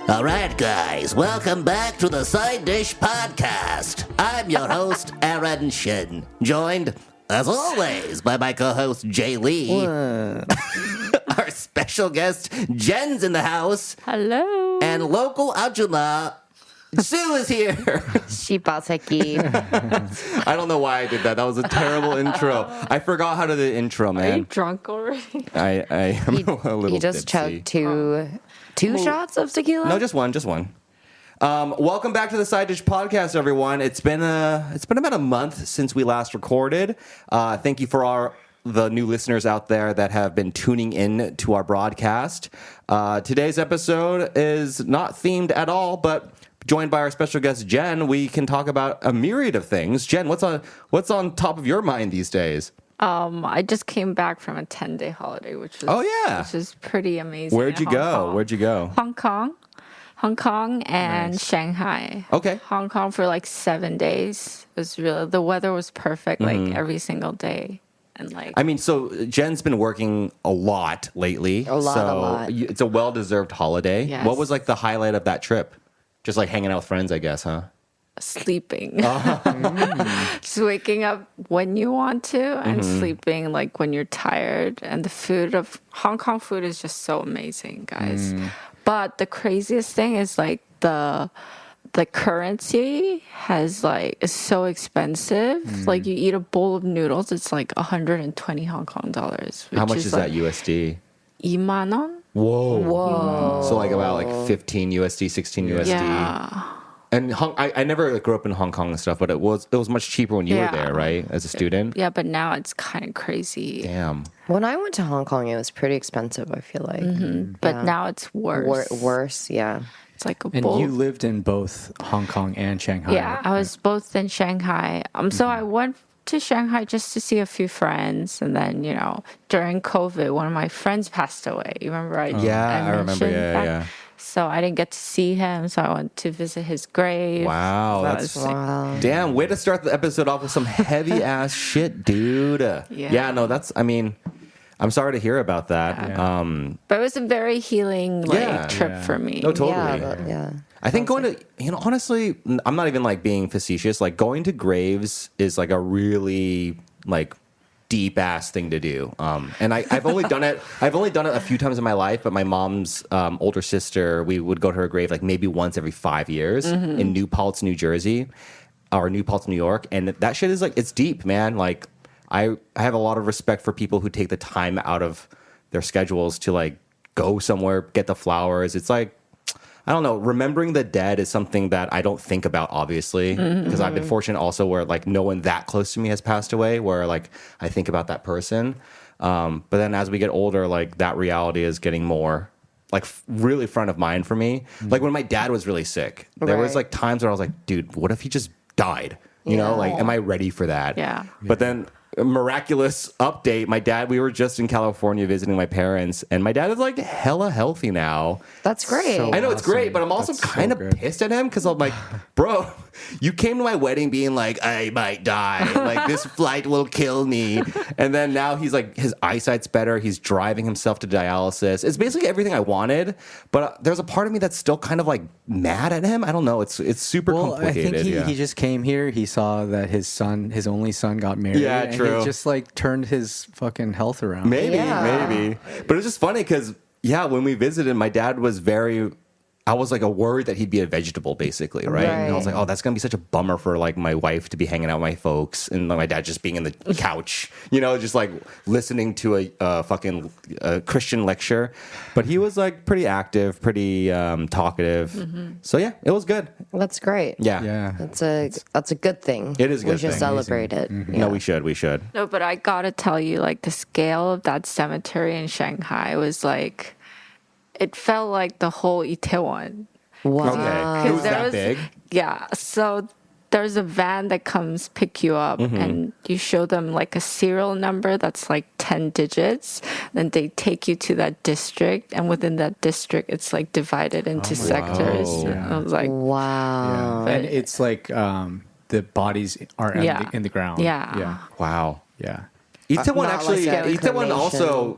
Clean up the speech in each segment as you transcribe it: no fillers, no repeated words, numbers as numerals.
All right, guys, welcome back to the Side Dish Podcast. I'm your host, Aaron Shin, joined, as always, by my co-host, Jay Lee. Our special guest, Jen's in the house. Hello. And local Ajula, Sue is here. Shibaseki. I don't know why I did that. That was a terrible intro. I forgot how to do the intro, man. Are you drunk already? I am a little You just tipsy. choked two shots of tequila? No, just one. Welcome back to the Side Dish Podcast, everyone. It's been about a month since we last recorded. Thank you for the new listeners out there that have been tuning in to our broadcast. Today's episode is not themed at all, but joined by our special guest Jen, we can talk about a myriad of things. Jen, what's on top of your mind these days? I just came back from a 10-day holiday, which is pretty amazing. Where'd you go? Hong Kong and nice. Shanghai. Okay. Hong Kong for like 7 days. It was really, the weather was perfect, like every single day. And like, I mean, so Jen's been working a lot lately. A lot. It's a well-deserved holiday. Yes. What was like the highlight of that trip? Just like hanging out with friends, I guess, huh? sleeping. Just waking up when you want to and sleeping like when you're tired. And the food of Hong Kong food is just so amazing, guys. But the craziest thing is like the currency is so expensive. Like you eat a bowl of noodles, it's like 120 Hong Kong dollars. How much is that USD? 2만 원? Whoa. So like about like 15 USD, 16 USD. Yeah. And I never grew up in Hong Kong and stuff, but it was much cheaper when you were there, right? As a student. Yeah, but now it's kind of crazy. Damn. When I went to Hong Kong, it was pretty expensive, I feel like. But now it's worse. Worse, yeah. It's like a And bowl. you lived in both Hong Kong and Shanghai. Yeah, I was both in Shanghai. So I went to Shanghai just to see a few friends, and then during COVID, one of my friends passed away. You remember? I remember. mentioned that? Yeah. So I didn't get to see him, so I went to visit his grave. Wow, That was damn. Way to start the episode off with some heavy ass shit, dude. Yeah. No, I'm sorry to hear about that. Yeah. But it was a very healing trip for me. No, totally. Yeah. I think going to, honestly, I'm not even like being facetious. Like going to graves is like a really like deep ass thing to do. And I've only done it a few times in my life, but my mom's older sister, we would go to her grave like maybe once every 5 years in New Paltz, New Jersey, or New Paltz, New York. And that shit is like, it's deep, man. Like I have a lot of respect for people who take the time out of their schedules to like go somewhere, get the flowers. It's like, I don't know. Remembering the dead is something that I don't think about, obviously, because I've been fortunate also where like no one that close to me has passed away, where like I think about that person. But then as we get older, like that reality is getting more like really front of mind for me. Like when my dad was really sick, there was like times where I was like, dude, what if he just died? You know, like, am I ready for that? Yeah. But then a miraculous update. My dad, we were just in California visiting my parents, and my dad is like hella healthy now. That's great. I know it's great, but I'm also kind of pissed at him because I'm like, bro, you came to my wedding being like, I might die. Like, this flight will kill me. And then now he's like, his eyesight's better. He's driving himself to dialysis. It's basically everything I wanted, but there's a part of me that's still kind of like mad at him. I don't know. It's super complicated. I think he just came here. He saw that his only son got married. Yeah, and true. He just like turned his fucking health around. Maybe. But it's just funny because, when we visited, my dad was I was like worried that he'd be a vegetable, basically, right? And I was like, oh, that's going to be such a bummer for like my wife to be hanging out with my folks and my dad just being in the couch, just like listening to a fucking Christian lecture. But he was like pretty active, pretty talkative. So yeah, it was good. That's great. Yeah. That's a good thing. It is a good We should thing. celebrate it. Yeah. No, we should. No, but I gotta tell you, like the scale of that cemetery in Shanghai was like, it felt like the whole Itaewon. Wow. Okay. It was that big? Yeah. So there's a van that comes pick you up and you show them like a serial number that's like 10 digits. Then they take you to that district, and within that district, it's like divided into sectors. Wow. And I was like, Wow. And it's like the bodies are in the ground. Yeah. Yeah. Wow. Yeah. Itaewon Not actually, like Itaewon also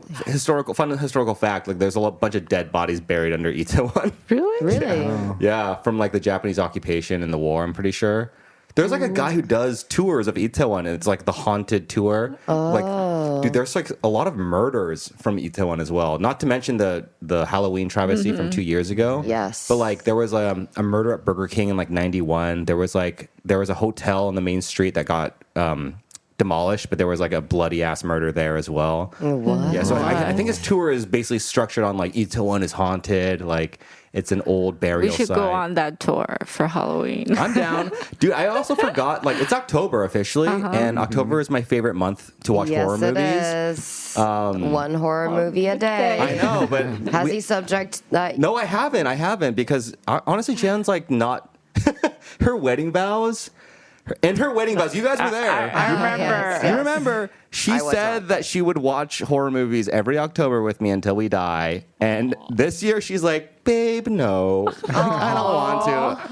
fun historical fact. Like, there's a bunch of dead bodies buried under Itaewon. Really? Really? Yeah, from like the Japanese occupation and the war. I'm pretty sure. There's like a guy who does tours of Itaewon, and it's like the haunted tour. Like, dude, there's like a lot of murders from Itaewon as well. Not to mention the Halloween travesty from 2 years ago. Yes. But like, there was a murder at Burger King in like '91. There was a hotel on the main street that got demolished, but there was like a bloody ass murder there as well. What? Yeah, so I think his tour is basically structured on like Itaewon is haunted, like it's an old burial We should site. go on that tour for Halloween. I'm down. Dude, I also forgot, like, it's October officially, and October is my favorite month to watch horror movies. It is. One horror movie a day. I know, but Has he subject that? No, I haven't, because honestly, Jen's like not her wedding vows. In her wedding vows, you guys were there. I remember. Yes, You yes. remember? She I was said not. that she would watch horror movies every October with me until we die. And this year, she's like, babe, no, I don't want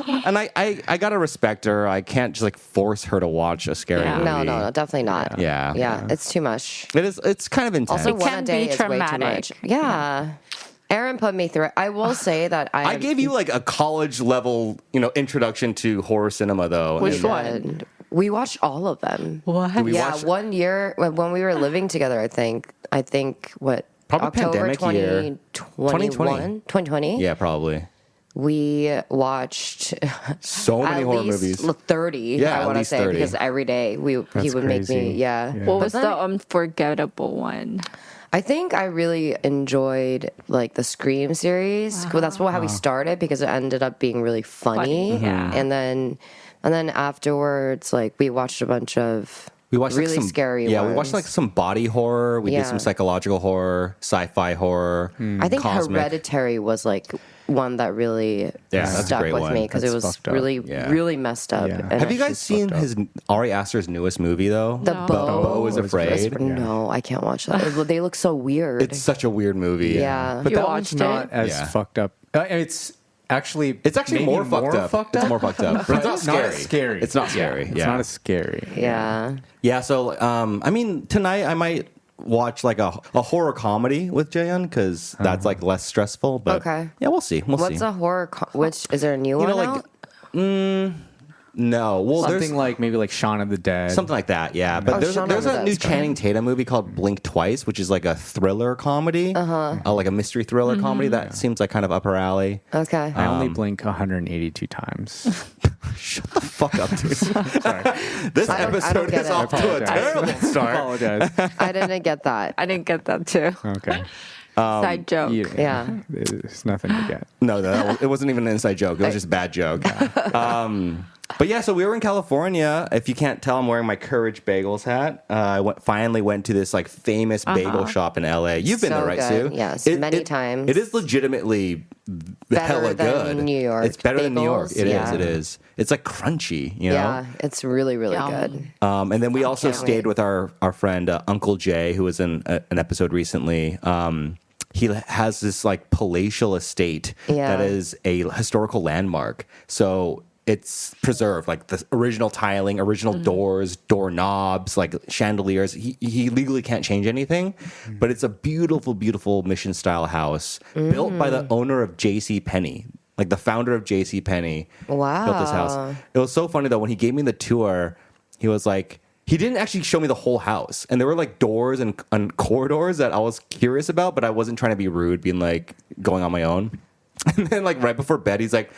to. And I gotta respect her. I can't just like force her to watch a scary Yeah. movie. No, definitely not. Yeah. Yeah, it's too much. It's kind of intense. Also, one can a day be is way too traumatic. much. Yeah. Aaron put me through it. I will say that I gave you like a college level, introduction to horror cinema, though. Which And- one? We watched all of them. What? we Yeah, watch- 1 year when we were living together, I think what? Probably October pandemic year. 2021? 2020? Yeah, probably. We watched So many at horror least movies. 30, Yeah, I at want to least say, 30. because every day he would make crazy. me, yeah. What was But the then unforgettable one? I think I really enjoyed like the Scream series. Well, that's how we started because it ended up being really funny. Yeah. And then afterwards, like we watched a bunch of We watched really like some scary Yeah, ones. we watched like some body horror. We did Yeah. some psychological horror, sci-fi horror. I think cosmic. Hereditary was like one that really Yeah, that's a stuck great with one. me because it That's was fucked up. really, Yeah. really messed up. Yeah. And Have you it's guys seen his Ari Aster's newest movie though? The No. Bow? Beau is Afraid. No, I can't watch that. They look so weird. It's such a weird movie. Yeah. But You that watched one's not it? as Yeah. fucked up. It's actually It's more fucked up. It's more fucked up. But it's not scary. as scary. It's not scary. It's Yeah. not as scary. yeah. Yeah, so I mean, tonight I might watch like a horror comedy with Jayon because that's like less stressful. But Okay. yeah, we'll see. We'll What's see. a horror? Which is there a new one like out? No, well, there's Something like maybe like Shaun of the Dead. something like that. Yeah, but Oh, there's Shaun a of the Dead's new great. Channing Tatum movie called Blink Twice, which is like a thriller comedy, like a mystery thriller comedy that seems like kind of up her alley. Okay. I only blink 182 times. Shut the fuck up, dude. This I don't episode get is it. off to a Apologize. terrible I start. apologize. I didn't get that. I didn't get that too. Okay. Side joke. Yeah. There's nothing to get. No, it wasn't even an inside joke. It was just a bad joke. But yeah, so we were in California. If you can't tell, I'm wearing my Courage Bagels hat. I finally went to this like famous bagel shop in LA. You've been So there, right, good. Sue? Yes, many times. It is legitimately Better hella than good. New York It's better than New York. bagels, It is. yeah. It is. It's like crunchy, you know. Yeah. It's really, really Yum. good. And then we also can't stayed wait. with our friend Uncle Jay, who was in an episode recently. He has this like palatial estate Yeah. that is a historical landmark. So it's preserved, like the original tiling, original doors, doorknobs, like chandeliers. He legally can't change anything, but it's a beautiful, beautiful mission style house built by the owner of J.C. Penney. Like the founder of J.C. Penney built this house. Wow. It was so funny though, when he gave me the tour, he was like, he didn't actually show me the whole house. And there were like doors and corridors that I was curious about, but I wasn't trying to be rude, being like going on my own. And then like right before bed, he's like,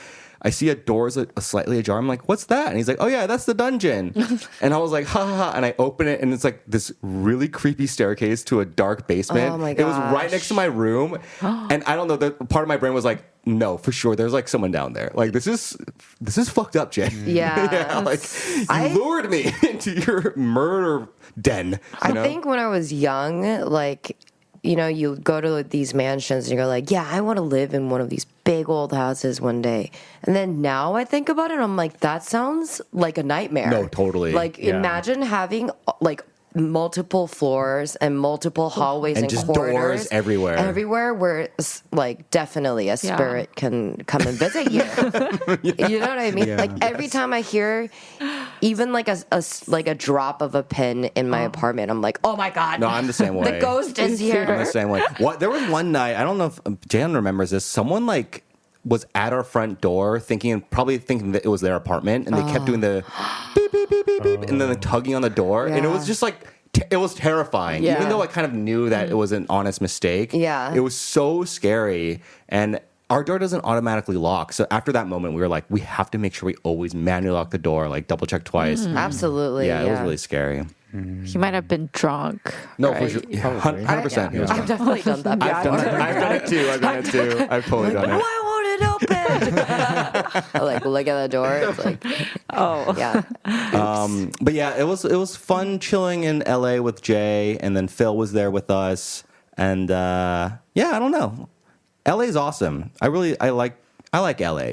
I see a door's slightly ajar. I'm like, what's that? And he's like, oh yeah, that's the dungeon. And I was like, ha ha ha. And I open it and it's like this really creepy staircase to a dark basement. Oh my It was right gosh. next to my room. And I don't know, the part of my brain was like, no, for sure, there's like someone down there. Like this is fucked up, Jay. Yeah. Yeah, like you lured me into your murder den. I you know? think when I was young, like, you go to these mansions and you're like, yeah, I want to live in one of these big old houses one day. And then now I think about it, I'm like, that sounds like a nightmare. No, totally. Like, Yeah. imagine having like multiple floors and multiple hallways and, just corridors doors everywhere. Everywhere where it's like definitely a spirit can come and visit you. You know what I mean? Yeah. Like every time I hear Even like like a drop of a pin in my apartment, I'm like, oh my god, No, I'm the same way. the ghost is I'm the here. same way. What? There was one night, I don't know if Jan remembers this. Someone like was at our front door probably thinking that it was their apartment, and they kept doing the beep, beep, beep, beep, beep, and then the tugging on the door. And it was Yeah. just like, it was terrifying. Yeah. Even though I kind of knew that it was an honest mistake. Yeah. It was so scary. And our door doesn't automatically lock. So after that moment, we were like, we have to make sure we always manually lock the door, like double check twice. Absolutely. Yeah, it was really scary. He might have been drunk. No, right? for sure. 100%. he was I've definitely done that. I've done it too. I've totally done it. Why won't it open? I like look at the door. It's like, Oh, yeah. But yeah, it was fun chilling in LA with Jay, and then Phil was there with us, and yeah, I don't know. LA is awesome. I like LA.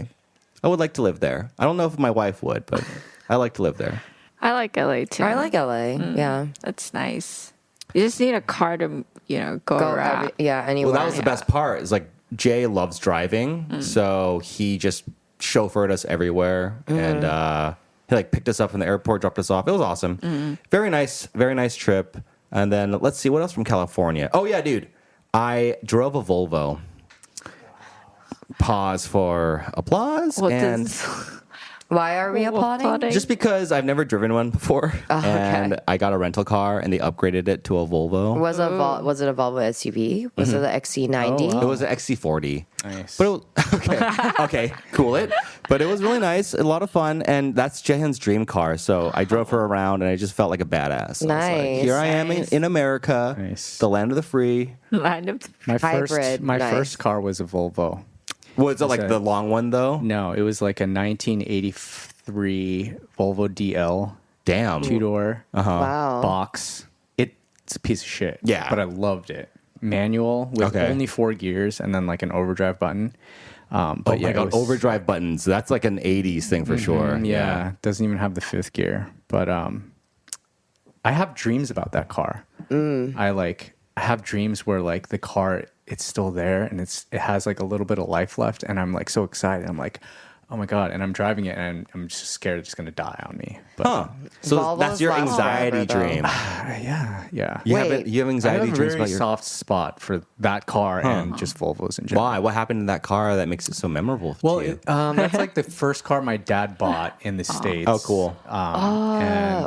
I would like to live there. I don't know if my wife would, but I like to live there. I like LA too. I like LA. Yeah. That's nice. You just need a car to, go around. Anywhere. Well, that was the best part. Is like Jay loves driving, so he just chauffeured us everywhere, and he like picked us up from the airport, dropped us off. It was awesome. Very nice trip. And then let's see what else from California. Oh yeah, dude, I drove a Volvo. Pause for applause. Why are we applauding? Just because I've never driven one before, and I got a rental car, and they upgraded it to a Volvo. Was it a Volvo SUV? Was it the XC90? It was an XC40. Nice. But okay, cool it. But it was really nice, a lot of fun, and that's Jaehyun's dream car. So I drove her around, and I just felt like a badass. I was like, Nice. here I am in America, Nice. the land of the free. Line up. My Hybrid, nice. first car was a Volvo. Was it like So- the long one though? No, it was like a 1983 Volvo DL, Damn. 2-door Wow. box. It's a piece of shit. Yeah. But I loved it. Manual with Okay. only 4 gears and then like an overdrive button. But Oh yeah, my it god, was- overdrive buttons. That's like an 80s thing for sure. Yeah, doesn't even have the 5th gear. But I have dreams about that car. I have dreams where like the car, it's still there and it has like a little bit of life left, and I'm like so excited. I'm like, oh my god, and I'm driving it and I'm just scared it's gonna die on me. But Huh. So Volvos that's your last anxiety forever, though. dream. yeah. You Wait. have I anxiety have a dreams very about your soft spot for that car and just Volvos in general. Why? What happened in that car that makes it so memorable Well, to you? that's like the first car my dad bought in the States. Oh, cool.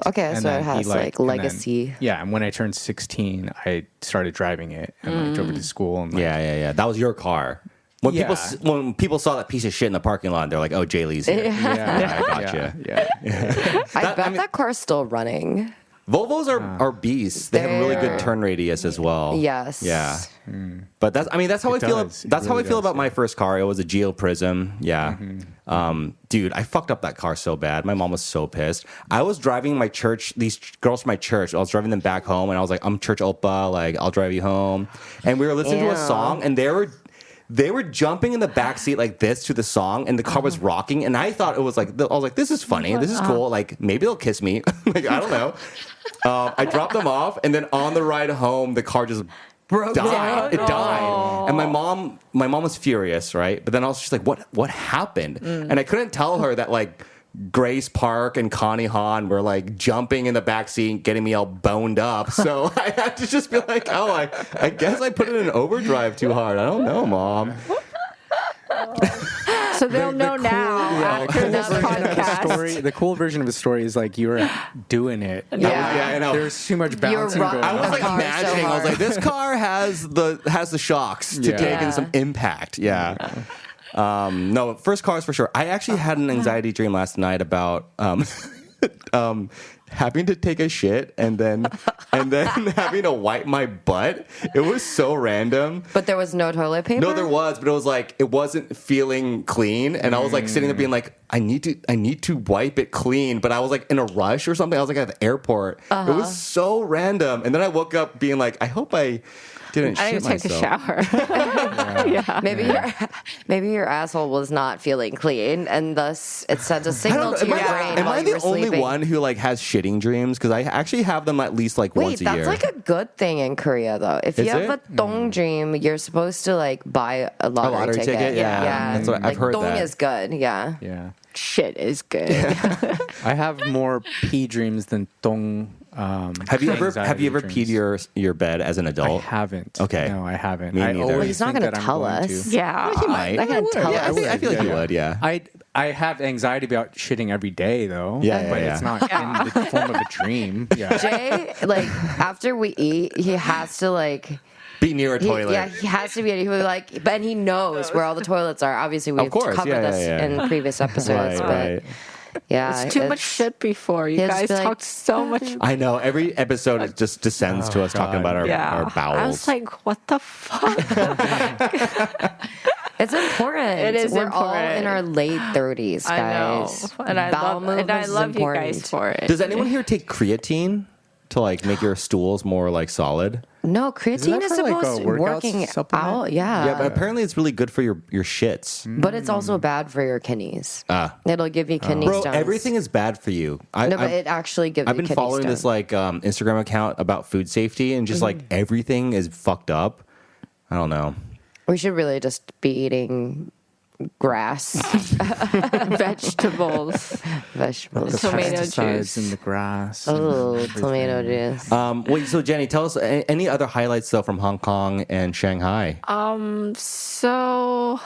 Okay, so then it has he, like and then- legacy. yeah, and when I turned 16, I started driving it and like drove it to school. And like, Yeah. That was your car. When Yeah. when people saw that piece of shit in the parking lot, they're like, "Oh, Jay Lee's here." yeah, I gotcha. Yeah. I bet that car's still running. Volvos are beasts. They have a really good turn radius as well. Yes. Yeah. But that's how I feel. does. It That's how I really feel does, about my first car. It was a Geo Prism. Yeah. Dude, I fucked up that car so bad. My mom was so pissed. I was driving these girls from my church. I was driving them back home, and I was like, "I'm church oppa. Like, I'll drive you home." And we were listening to a Ew. song, and they were jumping in the back seat like this to the song, and the car was rocking. And I thought it was like, I was like, "This is funny. This is cool. Like, maybe they'll kiss me." Like, I don't know. I dropped them off, and then on the ride home, the car just Broke died. down. It died, and my mom was furious, right? But then I was just like, "What happened?" And I couldn't tell her that like Grace Park and Connie Han were like jumping in the back seat, getting me all boned up. So I had to just be like, "Oh, I guess I put it in overdrive too hard. I don't know, Mom." So they'll know now after this podcast. The cool version of the story is like you were doing it. Yeah. I know. There's too much bouncing rock- going I was on. like car so imagining. I was hard. like, this car has the shocks to Yeah. take in some impact. Yeah. No, first cars for sure. I actually had an anxiety dream last night about having to take a shit and then having to wipe my butt. It was so random. But there was no toilet paper? No, there was, but it was like it wasn't feeling clean, and I was like sitting there being like, I need to wipe it clean, but I was like in a rush or something. I was like at the airport. It was so random, and then I woke up being like, I hope I didn't I shit didn't take myself. a shower. Yeah. Maybe your asshole was not feeling clean, and thus it sent a I signal don't to know. your brain Am while I you the were only sleeping. one who like has shitting dreams? Because I actually have them at least like Wait, once a that's year. like a good thing in Korea, though. If Is you have it? a dong dream, you're supposed to like buy a lottery, lottery ticket? Yeah. That's what I've like, heard dong that. is good. Yeah. Yeah. shit is good. I have more pee dreams than dong. Have you ever dreams. peed your bed as an I adult? haven't. Okay. No, I haven't. Me I neither. always Well, he's not think gonna that I'm tell going us. to. Yeah. He might. Not gonna tell Yeah, us. I feel like you would. Yeah. I have anxiety about shitting every day though. Yeah, but yeah, it's yeah. not in the form of a dream. Yeah. Jay, like after we eat, he has to like. Be near a toilet. Yeah, he has to be. He was like, but he knows where all the toilets are. Obviously, we've course, covered yeah, this yeah, yeah. in previous episodes. Right, but yeah, It's too much shit before. You he'll just guys be like, talked so much. I know. Every episode it just descends to us talking about our Yeah. bowels. I was like, what the fuck? It's important. It is We're all important. in our late 30s, I know. guys. And I Bowel love movements is you guys important. for it. Does anyone here take creatine to like make your stools more like solid? No, creatine that is for, like, a supposed to workout working supplement? out. Yeah. Yeah, but apparently it's really good for your shits. But it's also bad for your kidneys. It'll give you kidney Bro, stones. everything is bad for you. No, but it actually gives I've you been kidney following stones. this like Instagram account about food safety, and just like everything is fucked up. I don't know. We should really just be eating grass, Vegetables. vegetables. Tomato Pesticides juice. in the grass. Oh, tomato juice. Wait, so Jenny, tell us any other highlights though from Hong Kong and Shanghai. So,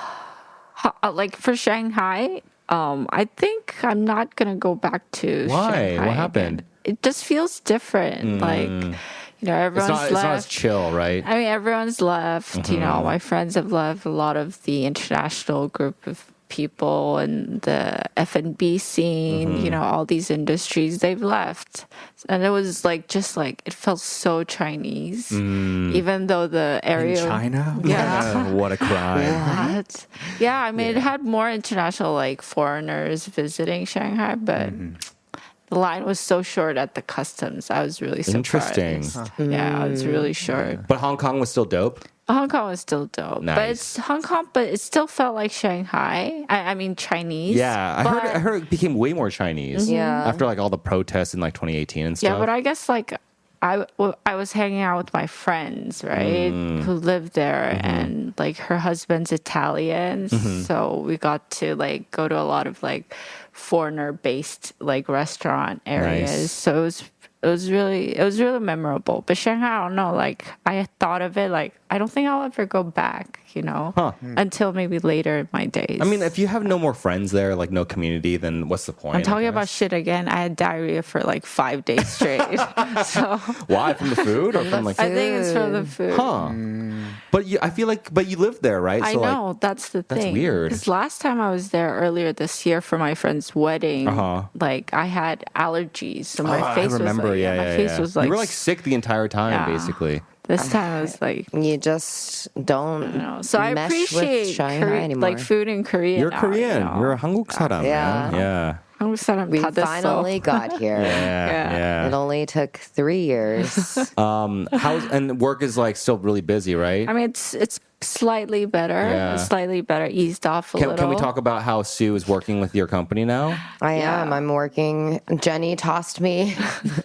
like for Shanghai, I think I'm not gonna go back to Why? Shanghai What happened? again. It just feels different. Like, everyone's It's not as left. chill, right? I mean, everyone's left. My friends have left. A lot of the international group of people and the F&B scene, all these industries, they've left. And it was it felt so Chinese, even though the area. In China? Yeah. What a crime. What? Yeah, I mean, it had more international foreigners visiting Shanghai, but the line was so short at the customs. I was really surprised. Interesting. Yeah, it was really short. But Hong Kong was still dope. Hong Kong was still dope, Nice. but it's Hong Kong, but it still felt like Shanghai. I mean Chinese. Yeah, I heard it became way more Chinese. Yeah. After all the protests in 2018 and stuff. Yeah, but I guess I was hanging out with my friends, right, who lived there, and her husband's Italian, so we got to go to a lot of foreigner-based restaurant areas. Nice. So it was really memorable. But Shanghai, I don't know. I thought of it I don't think I'll ever go back. Until maybe later in my days. I mean, if you have no more friends there, no community, then what's the point? I'm talking about shit again. I had diarrhea for 5 days straight. So Why? From the food or from I think it's from the food. Huh. But I feel but you lived there, right? I know, that's the thing. that's weird. Because last time I was there earlier this year for my friend's wedding, I had allergies, so my face I remember, was my face was you were sick the entire time, Yeah. basically. This time I was You just don't so I mesh appreciate with Shanghai anymore. food in Korea. You're now, Korean. You're a 한국 사람, Yeah. man. Yeah. 한국 사람 we 다 됐어. finally got here. Yeah. It only took 3 years. And work is still really busy, right? I mean, it's slightly better. Yeah. It's slightly better, eased off a little. Can we talk about how Sue is working with your company now? I Yeah. am. I'm working. Jenny tossed me.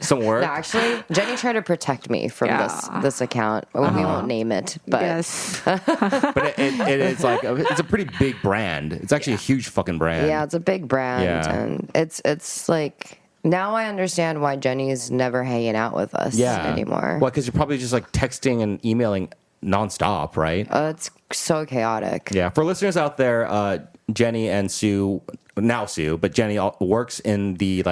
Some work? No, actually, Jenny tried to protect me from Yeah. this account. We won't name it, but Yes. But it is it's a pretty big brand. It's actually a huge fucking brand. yeah, it's a big brand, Yeah. and it's now I understand why Jenny's never hanging out with us anymore. Well, because you're probably just texting and emailing nonstop, right? It's so chaotic. Yeah. For listeners out there, Jenny and Sue, now Sue, but Jenny works in the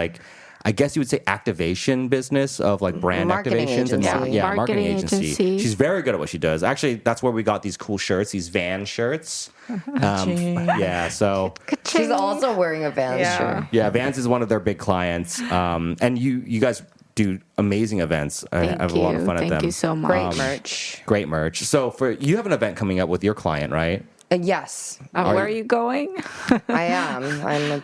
I guess you would say activation business of brand Marketing activations and agency. marketing Marketing agency. She's very good at what she does. Actually, that's where we got these cool shirts, these Van shirts. Yeah, so She's also wearing a Vans shirt. yeah, Vans is one of their big clients, and you guys do amazing events. I have a lot of fun at them. Thank you so much. Great merch. Great merch. So you have an event coming up with your client, right? Yes, Where are you going? I am.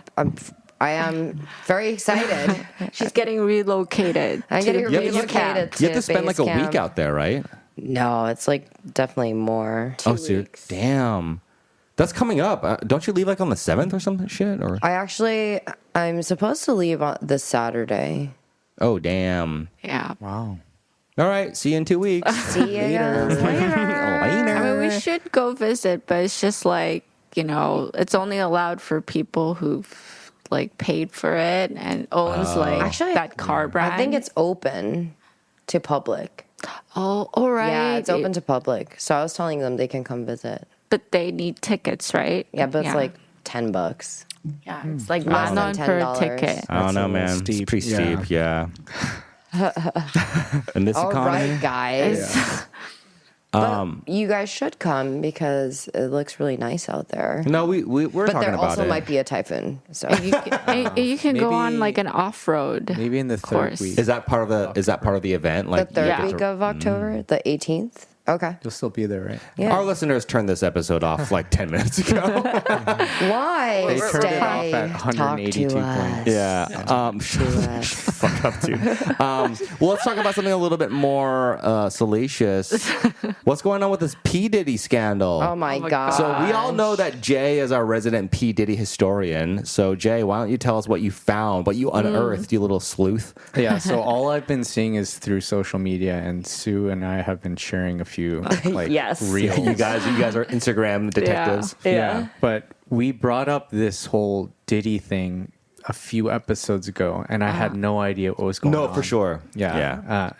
I am very excited. She's getting relocated. I'm getting to relocated. base camp. to You have to spend base a camp. week out there, right? No, it's definitely more. Oh, so damn. That's coming up. Don't you leave on the 7th or something shit? Or I'm supposed to leave on this Saturday. oh, damn. Yeah. Wow. All right. See you in 2 weeks. See you guys later. I mean, we should go visit, but it's just it's only allowed for people who've like paid for it and owns like Actually, that car brand. I think it's open to public. oh, all right. Yeah, it's open to public. So I was telling them they can come visit. but they need tickets, right? Yeah, but it's like $10. yeah, It's like less I'm than not for a $10. ticket. I don't That's a know, little man. steep. It's pretty Yeah. steep. Yeah. In this All economy. right, guys. But you guys should come because it looks really nice out there. No, we're But talking there about also it. might be a typhoon. So You can go on Maybe- like an off-road. Maybe in the third course. week. Is that part of the event? the Like third Yeah. week of October, the 18th. Okay. You'll still be there, right? Yeah. Our listeners turned this episode off like 10 minutes ago. Why? They turned it off Stay. at 182 Talk to points. us. Yeah. To us. Fuck up, dude. Well, let's talk about something a little bit more salacious. What's going on with this P. Diddy scandal? Oh my god. So we all know that Jay is our resident P. Diddy historian. So Jay, why don't you tell us what you found, what you unearthed, you little sleuth? Yeah, so all I've been seeing is through social media, and Sue and I have been sharing a few like Yes. reels. You guys are Instagram detectives. Yeah, but we brought up this whole Diddy thing a few episodes ago, and I had no idea what was going on. No, for sure. Yeah,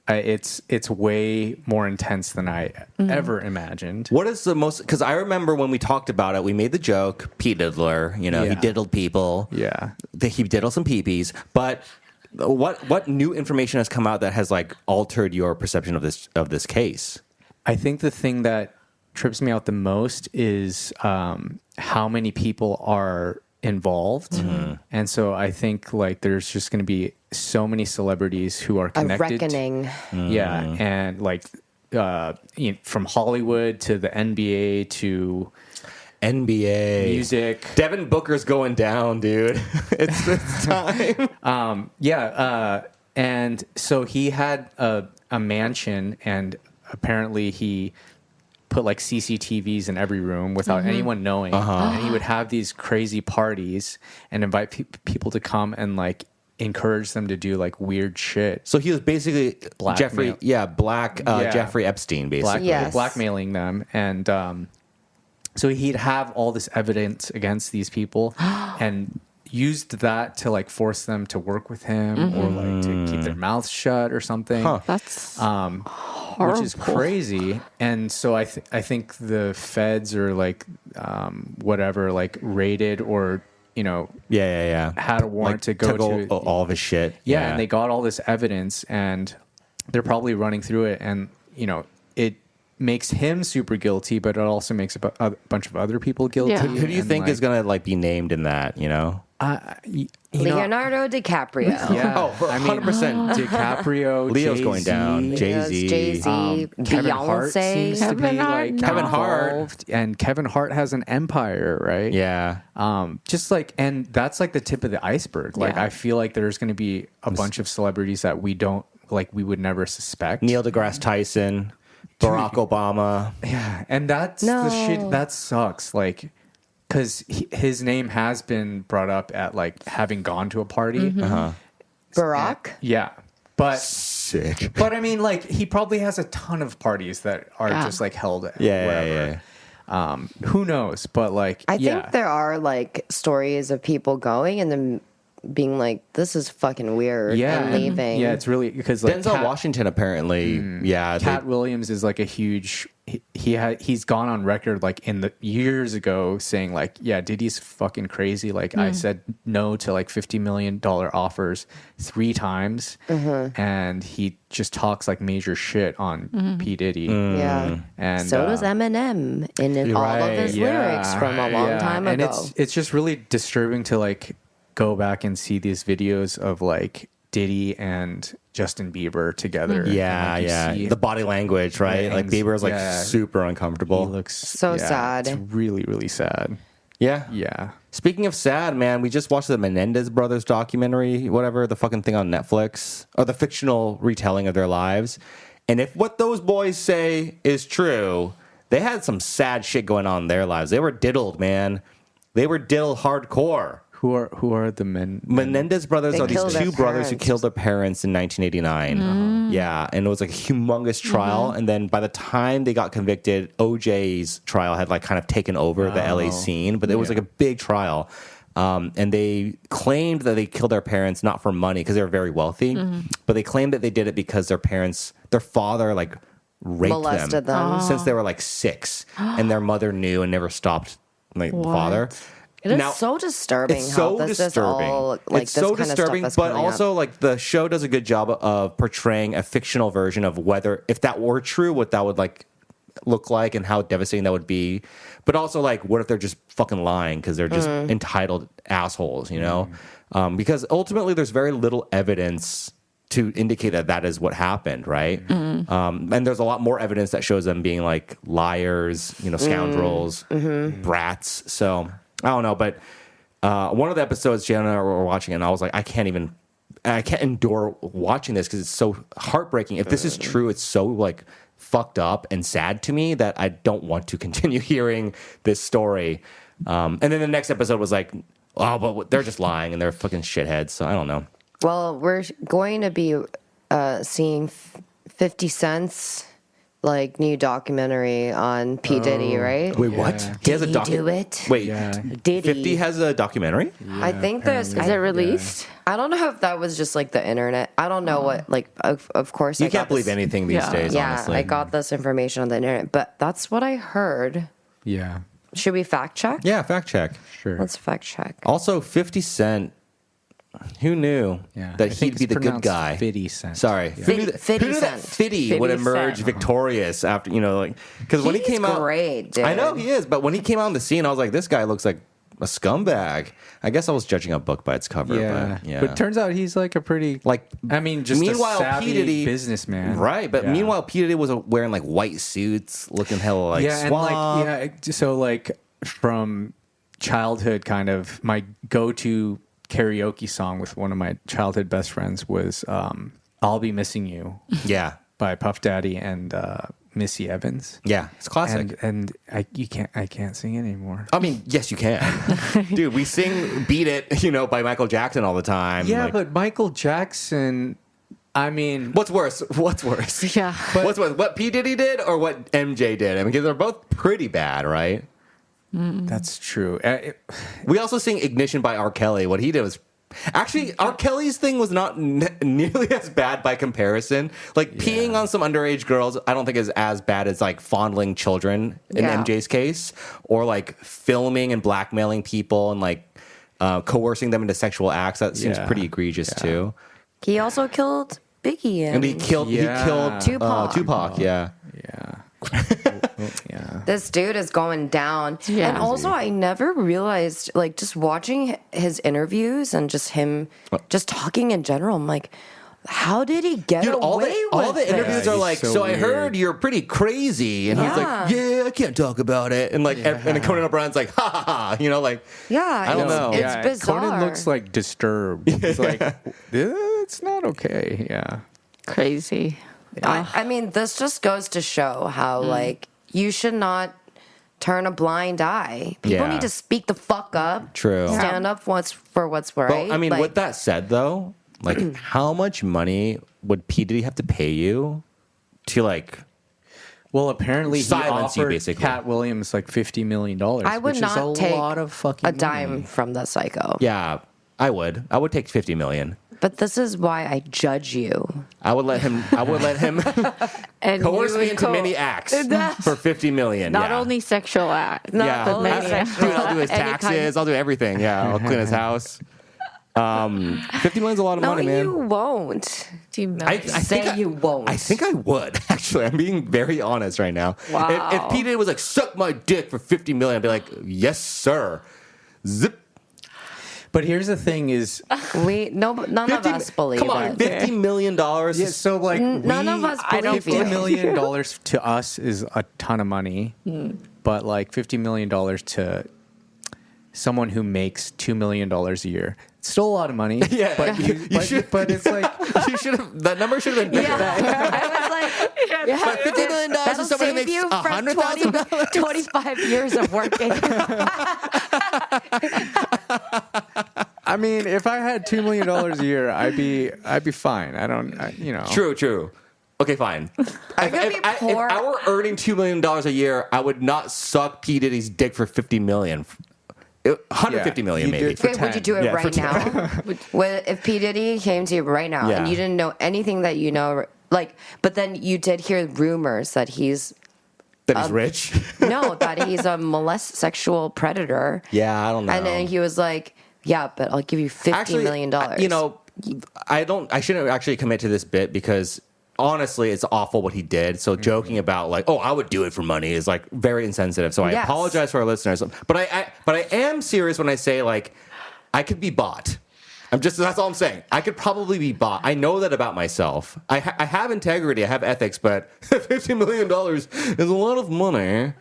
it's way more intense than I ever imagined. What is the most? Because I remember when we talked about it, we made the joke, P. Diddler. You know, he Yeah. diddled people. Yeah. He diddled some peepees. But what new information has come out that has like altered your perception of this case? I think the thing that trips me out the most is how many people are involved, and so I think like there's just going to be so many celebrities who are a connected. reckoning. Yeah, and like from Hollywood to the NBA to NBA music. Devin Booker's going down, dude. it's time. And so he had a mansion, and apparently he put like CCTVs in every room without anyone knowing. And he would have these crazy parties and invite people to come and like encourage them to do like weird shit. So he was basically Blackmail. Jeffrey Epstein, basically. Yes. Blackmailing them. And so he'd have all this evidence against these people and used that to like force them to work with him or like to keep their mouths shut or something. That's Which is crazy. And so I think the feds or like whatever like raided or Yeah. had a warrant to go took to all of his shit. yeah, and they got all this evidence, and they're probably running through it, and it makes him super guilty, but it also makes a bunch of other people guilty. Yeah. Who do you and, think like, is gonna like be named in that? You know? Leonardo DiCaprio. Yeah, Oh, for 100%. DiCaprio, Leo's Jay-Z, going down. Jay-Z. Jay-Z, Kevin Hart seems Beyonce. to be Kevin Hart, like no. Kevin Hart. involved, and Kevin Hart has an empire, right? Yeah. Just like, and that's like the tip of the iceberg. Like, Yeah. I feel like there's going to be a bunch of celebrities that we would never suspect. Neil deGrasse Tyson, Barack Obama. Yeah, and that's No. the shit that sucks. Like, because his name has been brought up at like having gone to a party. Barack. Yeah, but Sick. I mean, like he probably has a ton of parties that are Yeah. just like held. Yeah, wherever. Who knows? But like, I yeah. think there are like stories of people going and then being like, "This is fucking weird," Yeah, and leaving. Yeah, it's really because like Denzel Washington apparently. Yeah. Cat Williams is like a huge. He's gone on record like in the years ago saying like, yeah, Diddy's fucking crazy. Like I said no to like $50 million offers 3 times, and he just talks like major shit on P Diddy. Yeah. And So does Eminem in all of his lyrics from a long time and ago. it's just really disturbing to like go back and see these videos of like Diddy and Justin Bieber together. Yeah, And, like, you yeah. see The body language, right? Yeah, Like Bieber is like yeah. super he uncomfortable. looks So sad. It's really, really sad. Yeah. Yeah. Speaking of sad, man, we just watched the Menendez brothers documentary, whatever, the fucking thing on Netflix, or the fictional retelling of their lives. And if what those boys say is true, they had some sad shit going on in their lives. They were diddled, man. They were diddled hardcore. Who are the men? Menendez brothers They are these killed their 2 brothers who parents. killed their parents in 1989. Yeah, and it was like a humongous trial. And then by the time they got convicted, OJ's trial had like kind of taken over the LA scene, but it was like a big trial. And they claimed that they killed their parents not for money because they were very wealthy, but they claimed that they did it because their father like raped Molested them. since they were like 6, and their mother knew and never stopped like the father. It is Now, so disturbing it's how so this disturbing. is all like it's this so kind disturbing, of stuff is but coming also up. like the show does a good job of portraying a fictional version of whether if that were true, what that would like look like and how devastating that would be. But also like what if they're just fucking lying because they're just entitled assholes, you know? Because ultimately there's very little evidence to indicate that that is what happened, right? And there's a lot more evidence that shows them being like liars, you know, scoundrels, brats. So I don't know, but one of the episodes Jana and I were watching, and I was like, I can't endure watching this because it's so heartbreaking. If this is true, it's so like fucked up and sad to me that I don't want to continue hearing this story. And then the next episode was like, oh, but they're just lying and they're fucking shitheads. So I don't know. Well, we're going to be seeing 50 Cent's like new documentary on P. Diddy, right? Wait, what? He has a Did he do it? Wait, Yeah. Diddy. 50 has a documentary? I think there's. Is it released? I don't know if that was just like the internet. I don't know what. Like, of course, You I got can't believe this- anything these Yeah. days, Yeah, honestly. I got this information on the internet, but that's what I heard. Yeah, Should we fact check? Yeah, fact check. sure. Let's fact check. Also, 50 Cent. Who knew Yeah, that I think he'd be it's the good pronounced guy? 50 Cent. Sorry, Yeah. who knew that, 50 who knew that Cent. 50 would 50 emerge Cent. victorious after, you know, like, because when he He's came out, great, dude. I know he is, but when he came out on the scene, I was like, this guy looks like a scumbag. I guess I was judging a book by its cover, Yeah. but yeah. But turns out he's like a pretty like, I mean, just meanwhile, a savvy P. Diddy, businessman, right? But Yeah. meanwhile, P. Diddy was wearing like white suits, looking hella like yeah, and suave. like so like from childhood, kind of my go-to karaoke song with one of my childhood best friends was "I'll Be Missing You" yeah, by Puff Daddy and Missy Evans. yeah, it's classic. And I can't sing it anymore. I mean, yes, you can, dude. We sing "Beat It," you know, by Michael Jackson all the time. Yeah, like, but Michael Jackson, I mean, what's worse? What's worse? Yeah. What's worse? What P. Diddy did or what MJ did? I mean, because they're both pretty bad, right? that's true. We also sing "Ignition" by R. Kelly. What he did was actually R. Kelly's thing was not nearly as bad by comparison. Like peeing on some underage girls, I don't think is as bad as like fondling children in Yeah. MJ's case, or like filming and blackmailing people and like coercing them into sexual acts. That seems Yeah. pretty egregious too. He also killed Biggie And he killed Yeah. Tupac. Yeah. yeah. Yeah. This dude is going down. Yeah. And also, I never realized, like, just watching his interviews and just him just talking in general, I'm like, how did he get Dude, away with all the interviews this? are he's like, so so I weird. heard you're pretty crazy. And he's like, Yeah. yeah, I can't talk about it. And like, and then Conan O'Brien's like, ha ha ha, you know, like, Yeah, I don't know. It's bizarre. Conan looks like disturbed. He's like, it's not okay. Yeah. Crazy. I mean, this just goes to show how, like, you should not turn a blind eye. People Yeah. need to speak the fuck up. True. Stand up for what's right. Well, I mean, like, with that said, though, like, how much money would P. Diddy have to pay you to, like, Well, apparently he Silence you, offered basically. Cat Williams like $50 million. I would which not is a take lot of fucking a dime money. from the psycho. yeah, I would take 50 million. But this is why I judge you. I would let him And coerce you me would into many acts for 50 million. Not yeah. only sexual acts. yeah, only many sexual- dude, I'll do his any kind taxes. I'll do everything. Yeah, I'll clean his house. 50 million's a lot of No, money, man. you won't. I Say think you won't. I think I would actually. I'm being very honest right now. Wow. If P. Diddy was like, "Suck my dick for 50 million," I'd be like, "Yes, sir." Zip. But here's the thing is, None of us believe Come on, it. $50 million. yeah, so like None of us believe $50 you. million to us is a ton of money, but like $50 million to someone who makes $2 million a year, it's still a lot of money. Yeah, but you should. But it's like You should have. That number should have been bigger. I was like, yeah, But $50 million that'll is somebody who save makes you from $100,000. 25 years of working. I mean, if I had $2 million a year, I'd be fine. You know. True. Okay, fine. If gonna be poor. I were earning $2 million a year, I would not suck P. Diddy's dick for $50 million. 150 million, you do maybe. it for Okay, would you 10. do it Yeah, for right now? If P. Diddy came to you right now Yeah. and you didn't know anything that you know, like, but then you did hear rumors that he's That he's rich. that he's a sexual predator. Yeah, I don't know. And then he was like, "Yeah, but I'll give you $50 million." You know, I shouldn't actually commit to this bit because honestly, it's awful what he did. So joking about like, oh, I would do it for money is like very insensitive. So I Yes. apologize for our listeners. But I am serious when I say like I could be bought. That's all I'm saying. I could probably be bought. I know that about myself. I have integrity. I have ethics, but $50 million is a lot of money.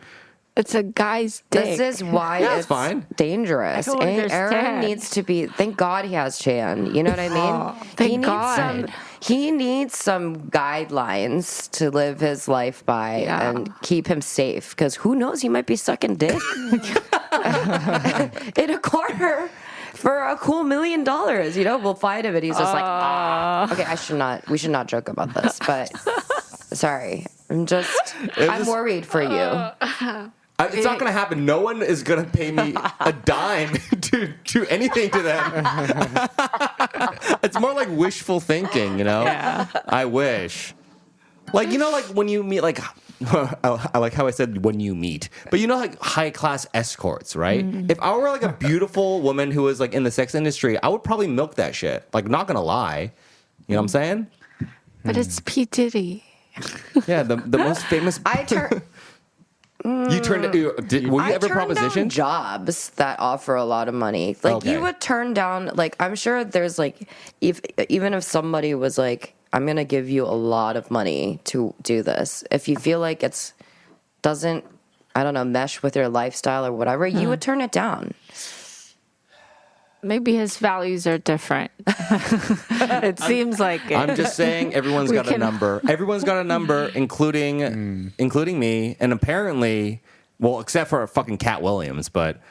It's a guy's dick. This is why Yeah, it's it's fine. dangerous. I don't And Aaron understand. needs to be. Thank God he has Chan. You know what I mean? Thank God. He needs some guidelines to live his life by Yeah. and keep him safe. Because who knows? He might be sucking dick in a corner for a cool $1 million. You know, we'll find him, and he's just like, okay, we should not joke about this, but sorry, I'm worried for you. It's not going to happen. No one is going to pay me a dime to do anything to them. It's more like wishful thinking, you know? Yeah. I wish. Like, you know, like when you meet, like, I like how I said when you meet, but you know, like high class escorts, right? If I were like a beautiful woman who was like in the sex industry, I would probably milk that shit. Like, not going to lie. You know what I'm saying? But it's P. Diddy. Yeah, the most famous. You turned. Were you ever turn down propositioned? jobs that offer a lot of money. Like Okay. you would turn down. Like I'm sure there's like, even if somebody was like, I'm gonna give you a lot of money to do this. If you feel like doesn't, I don't know, mesh with your lifestyle or whatever, you would turn it down. Maybe his values are different. It seems like it. I'm just saying everyone's got a number. Everyone's got a number, including me, and apparently, well, except for fucking Cat Williams. But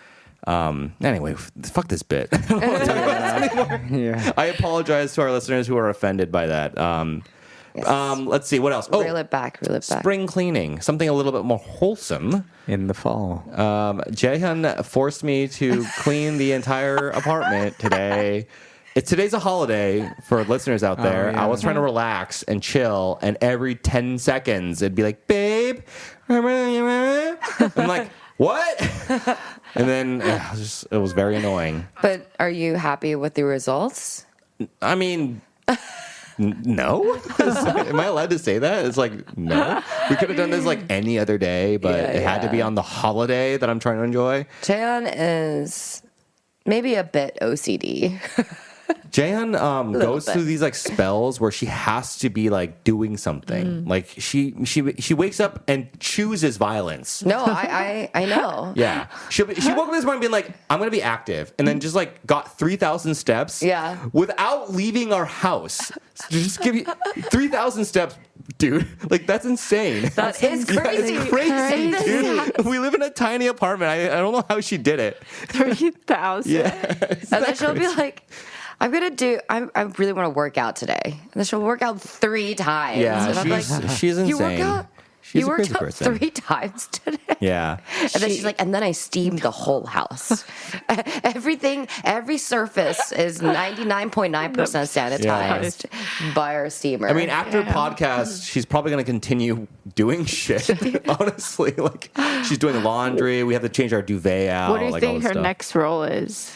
anyway, fuck this bit. I don't want to talk about this anymore. Yeah. I apologize to our listeners who are offended by that. Let's see what else. Oh, Reel it back. spring cleaning, something a little bit more wholesome. In the fall. Jaehyun forced me to clean the entire apartment today. Today's a holiday for listeners out there. yeah. I was trying to relax and chill, and every 10 seconds it'd be like, babe. I'm like, what? And then it was very annoying. But are you happy with the results? I mean, no. Am I allowed to say that? It's like, no. We could have done this like any other day, but it had to be on the holiday that I'm trying to enjoy. Chan is maybe a bit OCD. Jaehyun goes bit. through these like spells where she has to be like doing something. Like she wakes up and chooses violence. No, I know. Yeah, she woke up this morning being like, I'm gonna be active, and then just like got 3,000 steps. Yeah. without leaving our house. Just give you 3,000 steps, dude. Like that's insane. That is crazy. It's crazy, dude. We live in a tiny apartment. I don't know how she did it. 3,000. Yeah, And then she'll be like, I really want to work out today. And then she'll work out 3 times. Yeah, and I'm like, she's insane. you work out? She's You a worked crazy out person. 3 times today. Yeah. And then she's like, and then I steamed the whole house. Every surface is 99.9% sanitized by our steamer. I mean, after podcast, she's probably going to continue doing shit. Honestly, like she's doing laundry. We have to change our duvet out. What do you like, all think this her stuff. next role is?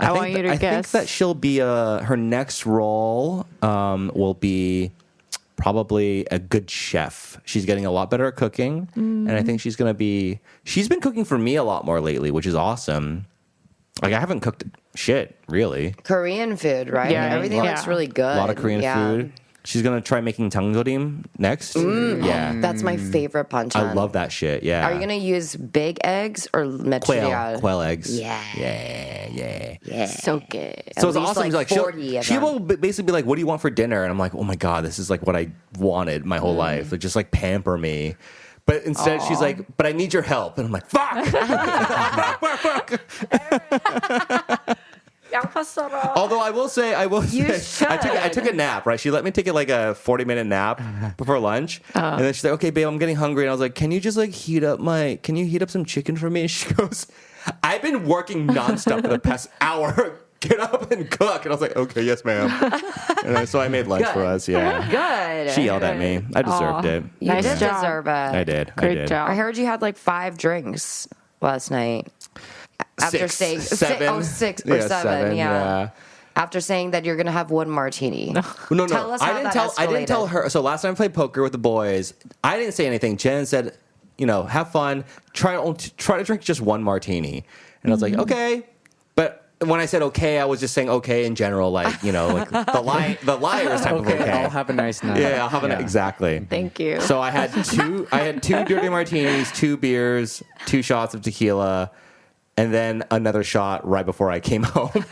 I want you to I guess. think that she'll be her next role will be probably a good chef. She's getting a lot better at cooking, and I think she's been cooking for me a lot more lately, which is awesome. Like I haven't cooked shit really. Korean food, right? Yeah, Everything yeah. looks really good. A lot of Korean food. She's gonna try making tangjeorim next. Yeah, That's my favorite banchan. I love that shit. Yeah. Are you going to use big eggs or material? quail eggs? Yeah. Yeah. So good. So it's least, awesome. like, She's 40 of she them. will basically be like, "What do you want for dinner?" And I'm like, "Oh my god, this is like what I wanted my whole life. Like, just like pamper me." But instead, she's like, "But I need your help," and I'm like, "Fuck!" Although I will say, I took a nap. Right, she let me take like a 40-minute nap before lunch, and then she's like, "Okay, babe, I'm getting hungry," and I was like, "Can you just like heat up some chicken for me?" And she goes, I've been working nonstop for the past hour. Get up and cook. And I was like, okay, yes, ma'am. So I made lunch for us. Yeah. Good. She yelled at me. I deserved it. You Nice did job. deserve it. I did. Great job. I heard you had like 5 drinks last night. After Six, saying seven. 6 or Yeah, 7, yeah. yeah. After saying that you're gonna have 1 martini. No. Tell us I how didn't that tell. I didn't tell escalated. her. So last time I played poker with the boys, I didn't say anything. Jen said, have fun. Try to drink just 1 martini. And I was like, okay. But when I said okay, I was just saying okay in general, like like the liars type of okay. I'll have a nice night. Yeah, I'll have exactly. Thank you. So I had 2 dirty martinis, 2 beers, 2 shots of tequila, and then another shot right before I came home.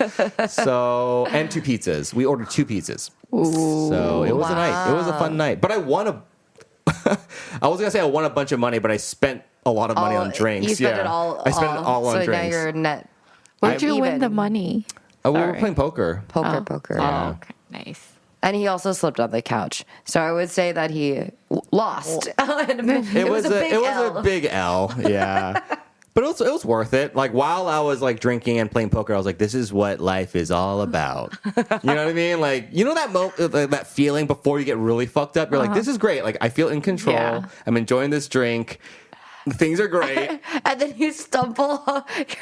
So, and 2 pizzas. We ordered 2 pizzas. So it was a night. It was a fun night. But I won I was gonna say I won a bunch of money, but I spent a lot of money on drinks. You spent it all. I spent it all on so drinks. now you're net Where'd you win even. the money? Oh, we were Sorry. playing poker. poker. Oh, okay. Nice. And he also slipped on the couch. So I would say that he lost. It was a big L. Yeah. But it was worth it. Like while I was like drinking and playing poker, I was like, "This is what life is all about." You know what I mean? Like that feeling before you get really fucked up. You're like, "This is great. Like I feel in control. Yeah. I'm enjoying this drink. Things are great." And then you stumble.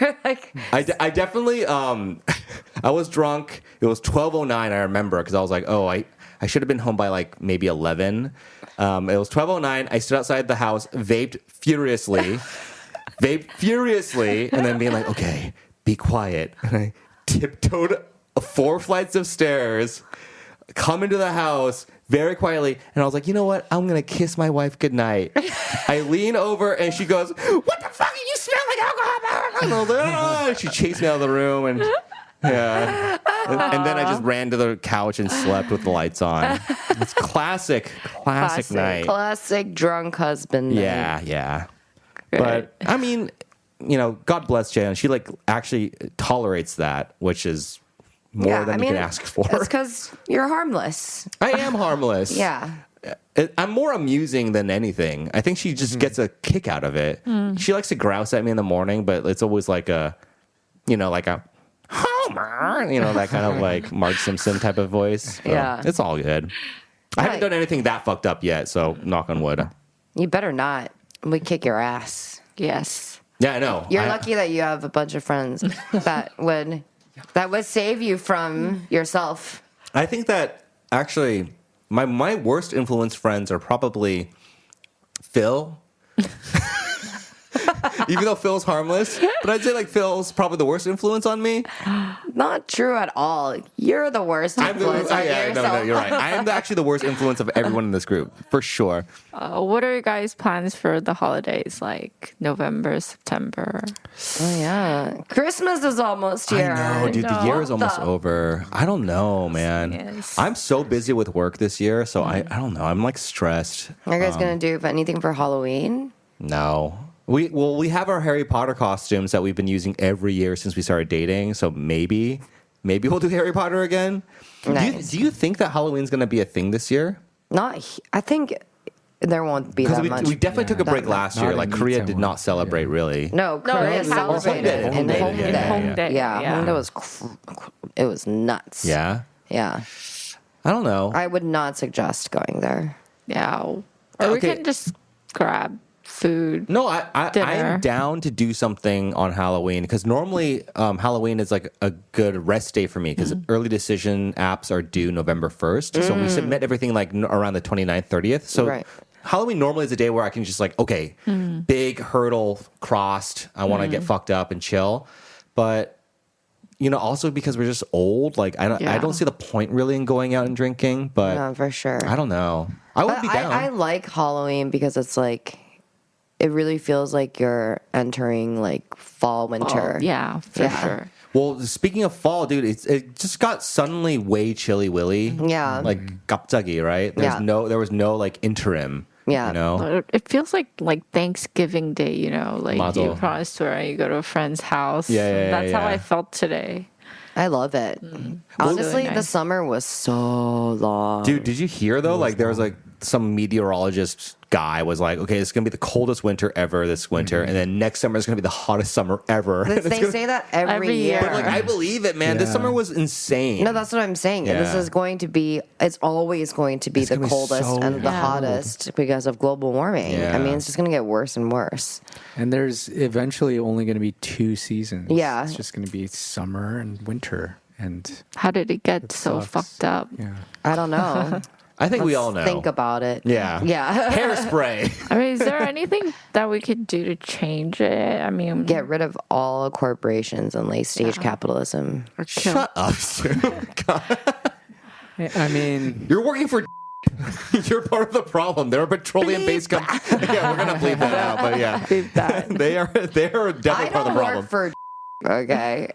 You're like, I definitely I was drunk. It was 12:09. I remember because I was like, "Oh, I should have been home by like maybe 11." It was 12:09. I stood outside the house, vaped furiously. And then being like, okay, be quiet. And I tiptoed 4 flights of stairs, come into the house very quietly, and I was like, you know what? I'm going to kiss my wife goodnight. I lean over, and she goes, what the fuck? You smell like alcohol. And I was like, oh. She chased me out of the room, and yeah. And then I just ran to the couch and slept with the lights on. It's classic night. classic drunk husband. night. Yeah. But I mean, God bless Jan. She like actually tolerates that, which is more than you can ask for. It's because you're harmless. I am harmless. Yeah. I'm more amusing than anything. I think she just gets a kick out of it. She likes to grouse at me in the morning, but it's always like a Homer, that kind of like Marge Simpson type of voice. So Yeah. it's all good. I haven't done anything that fucked up yet, so knock on wood. You better not. We kick your ass. Yes. Yeah, I know. You're lucky that you have a bunch of friends that would save you from yourself. I think that actually my worst influence friends are probably Phil. Even though Phil's harmless, but I'd say like Phil's probably the worst influence on me. Not true at all. You're the worst influence on yourself. No, you're right. I am actually the worst influence of everyone in this group, for sure. What are your guys' plans for the holidays, like November, September? Oh yeah, Christmas is almost here. I know, dude. The year is almost over. I don't know, man. Yes. I'm so busy with work this year, so I don't know. I'm like stressed. Are you guys gonna do anything for Halloween? No. We have our Harry Potter costumes that we've been using every year since we started dating. So maybe we'll do Harry Potter again. Nice. Do you think that Halloween's going to be a thing this year? I think there won't be Because that much. we definitely took a break last year. Not Like in Korea Itaewon. did not celebrate really. No, Korea in celebrated in Hongdae. Hongdae. Yeah. Hongdae. Yeah, Hongdae was it was nuts. Yeah, Yeah. I don't know. I would not suggest going there. Yeah. Or we Okay. can just grab food. No, I'm Dinner. down to do something on Halloween because normally Halloween is like a good rest day for me because early decision apps are due November 1st. So we submit everything like around the 29th, 30th. So Right. Halloween normally is a day where I can just like, okay, big hurdle crossed. I want to get fucked up and chill. But, also because we're just old, like I Yeah. don't see the point really in going out and drinking. But No, for sure. I don't know. I would be down. I like Halloween because it's like it really feels like you're entering like fall, winter. Yeah, for Yeah. sure. Well, speaking of fall, dude, it just got suddenly way chilly willy. Yeah. Like 갑자기, right? Yeah. There was no like interim. Yeah. It feels like Thanksgiving Day, like 맞아. you promise to and you go to a friend's house. Yeah, That's how yeah. I felt today. I love it. Honestly, really the nice. summer was so long. Dude, did you hear though? Like there was like some meteorologist guy was like, okay, it's going to be the coldest winter ever this winter. And then next summer is going to be the hottest summer ever. They say that every year. But like, I believe it, man. This summer was insane. No, that's what I'm saying. And this Yeah. is going to be, it's always going to be It's the gonna be coldest so and the hottest because of global warming. Yeah. I mean, it's just going to get worse and worse. And there's eventually only going to be 2 seasons. Yeah. It's just going to be summer and winter. And How did it get so sucks. fucked up? yeah. I don't know. I think we all know. Think about it. Yeah. Yeah. Hairspray. I mean, is there anything that we could do to change it? I mean, Get rid of all corporations and late stage capitalism. or kill. Shut up, Sue. God. I mean, You're working for. You're part of the problem. They're a petroleum-based company. Yeah, we're gonna bleep that out, but yeah, Leave that. they are definitely I part of the don't problem. work for okay.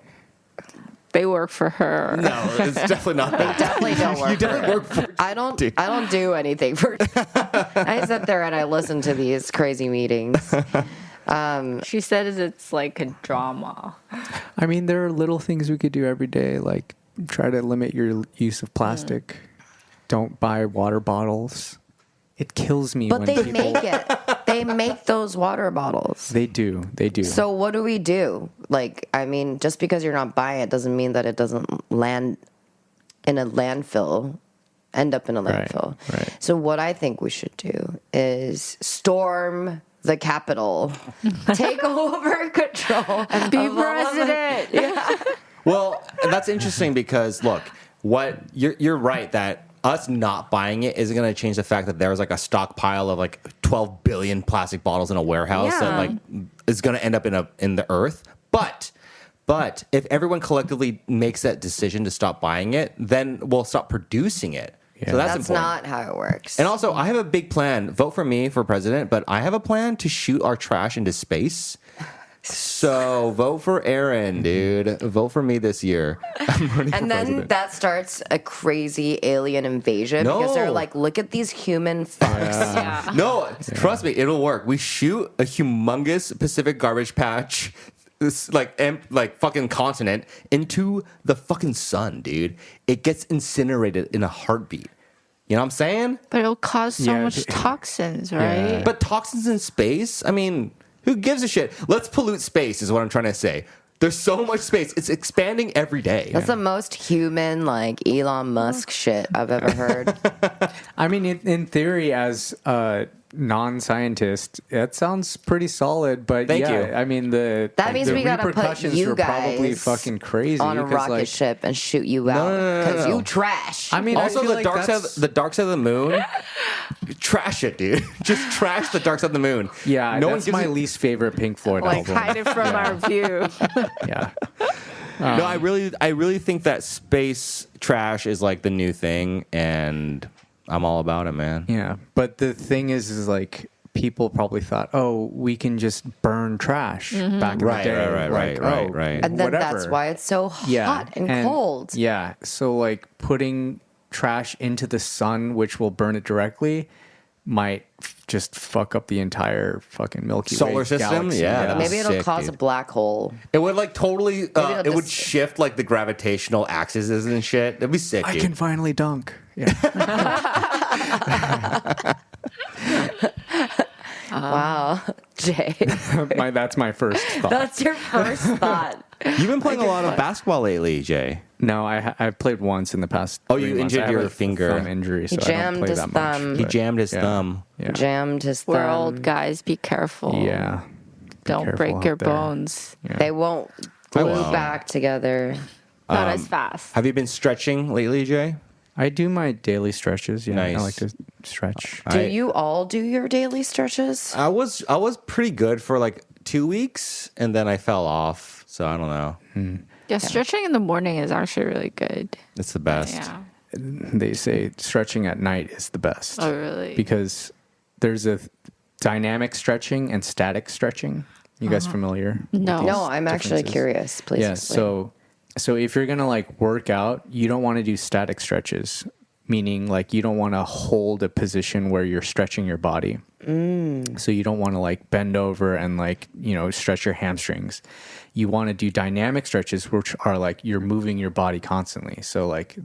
They work for her. No, it's definitely not that. Definitely don't work You for definitely her. work for. I don't do anything for I sit there and I listen to these crazy meetings. She says it's like a drama. I mean, there are little things we could do every day, like try to limit your use of plastic. Don't buy water bottles. It kills me But when they people... make it. They make those water bottles. They do. So what do we do? Like, I mean, just because you're not buying it doesn't mean that it doesn't land in a landfill, end up in a Right, landfill. right. So what I think we should do is storm the Capitol, take over control, And be of all of it. president. Yeah. Well, that's interesting because look, what you're right that us not buying it isn't going to change the fact that there's like a stockpile of like 12 billion plastic bottles in a warehouse that Yeah. like is going to end up in the earth. But if everyone collectively makes that decision to stop buying it, then we'll stop producing it. Yeah. So that's That's important. not how it works. And also, I have a big plan. Vote for me for president, but I have a plan to shoot our trash into space. So vote for Aaron, dude. Vote for me this year. I'm running for And then president. that starts a crazy alien invasion because they're No. like, look at these human fucks. Yeah. No, trust me, it'll work. We shoot a humongous Pacific garbage patch, this like fucking continent into the fucking sun, dude. It gets incinerated in a heartbeat. You know what I'm saying? But it'll cause so Yeah, much it- toxins, right? Yeah. But toxins in space, I mean, who gives a shit? Let's pollute space is what I'm trying to say. There's so much space. It's expanding every day. That's the most human, like Elon Musk shit I've ever heard. I mean, in theory, as a non-scientist, that sounds pretty solid. But Thank yeah, you. I mean, That means the we gotta put repercussions you were probably guys fucking crazy. on a 'cause, rocket like, ship and shoot you out no, because no. you trash. I mean, I Also, feel the like dark that's- side, the dark side of the moon, trash it, dude. Just trash the dark side of the moon. Yeah, no one that's gives my a- least favorite Pink Floyd like album. hide it from our view. Yeah. No, I really think that space trash is like the new thing, and I'm all about it, man. Yeah, but the thing is like people probably thought, oh, we can just burn trash back in Right, the day. right, Like, right. and then whatever. that's why it's so hot and cold. Yeah, so like putting trash into the sun, which will burn it directly, might just fuck up the entire fucking Milky Way Solar system? galaxy. Yeah, that'd be Maybe it'll sick, cause a dude. black hole. It would like totally. it'll It would just- shift like the gravitational axes and shit. That'd be sick, I dude. can finally dunk. Yeah. Wow, Jay. That's my first thought. That's your first thought. You've been playing a lot of basketball lately, Jay. No, I've played once in the past. Oh, 3 you months. injured I have your a finger. thumb injury, so I don't jammed play his that thumb. much. He but jammed his yeah, thumb. Yeah. Jammed his We're thumb. old guys. Be careful. Yeah. Be Don't careful break out your there. bones. Yeah. They won't glue won't. back together. Not as fast. Have you been stretching lately, Jay? I do my daily stretches. Yeah, Nice. I like to stretch. Do you all do your daily stretches? I was pretty good for like 2 weeks, and then I fell off. So I don't know. Yeah, stretching in the morning is actually really good. It's the best. Yeah. They say stretching at night is the best. Oh, really? Because there's a dynamic stretching and static stretching. You guys familiar? with No. these No, I'm actually differences? curious. Please Yeah. explain. So if you're gonna like work out, you don't want to do static stretches. meaning like you don't want to hold a position where you're stretching your body. So you don't want to like bend over and like, stretch your hamstrings. You want to do dynamic stretches, which are like you're moving your body constantly. So like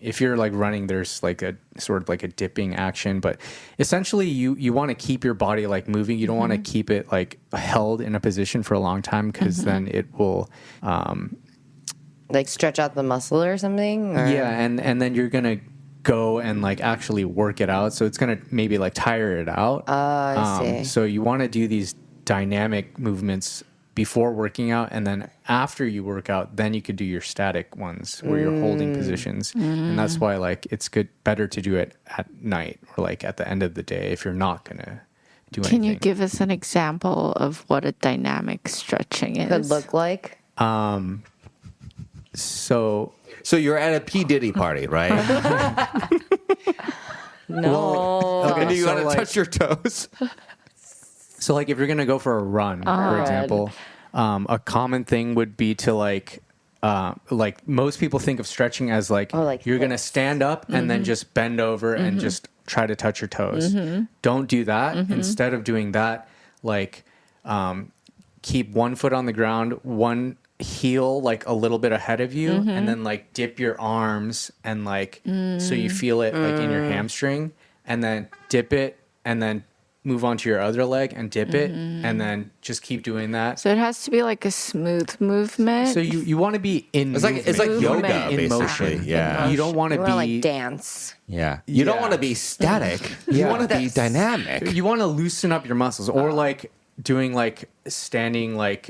if you're like running, there's like a sort of like a dipping action, but essentially you want to keep your body like moving. You don't want to keep it like held in a position for a long time, because then it will, Like stretch out the muscle or something? Or? yeah. And then you're going to go and like actually work it out. So it's going to maybe like tire it out. I see. So you want to do these dynamic movements before working out, and then after you work out, then you could do your static ones where you're holding positions. And that's why like it's better to do it at night or like at the end of the day if you're not going to do anything. Can you give us an example of what a dynamic stretching is? Could look like? So you're at a P. Diddy party, right? No. And you so, gotta like- touch your toes. So, like, if you're gonna go for a run, for example, a common thing would be to like most people think of stretching as like, like you're gonna this. stand up and then just bend over and just try to touch your toes. Don't do that. Instead of doing that, like, keep one foot on the ground, one heel like a little bit ahead of you, and then like dip your arms and like so you feel it like in your hamstring, and then dip it, and then move on to your other leg and dip it, and then just keep doing that. So it has to be like a smooth movement. So you want to be in It's like Movement. yoga, in basically. motion. Yeah. You don't want You to want to be like dance. Yeah. You don't Yeah. want to be static. You want to be dynamic. You want to loosen up your muscles, or like doing like standing like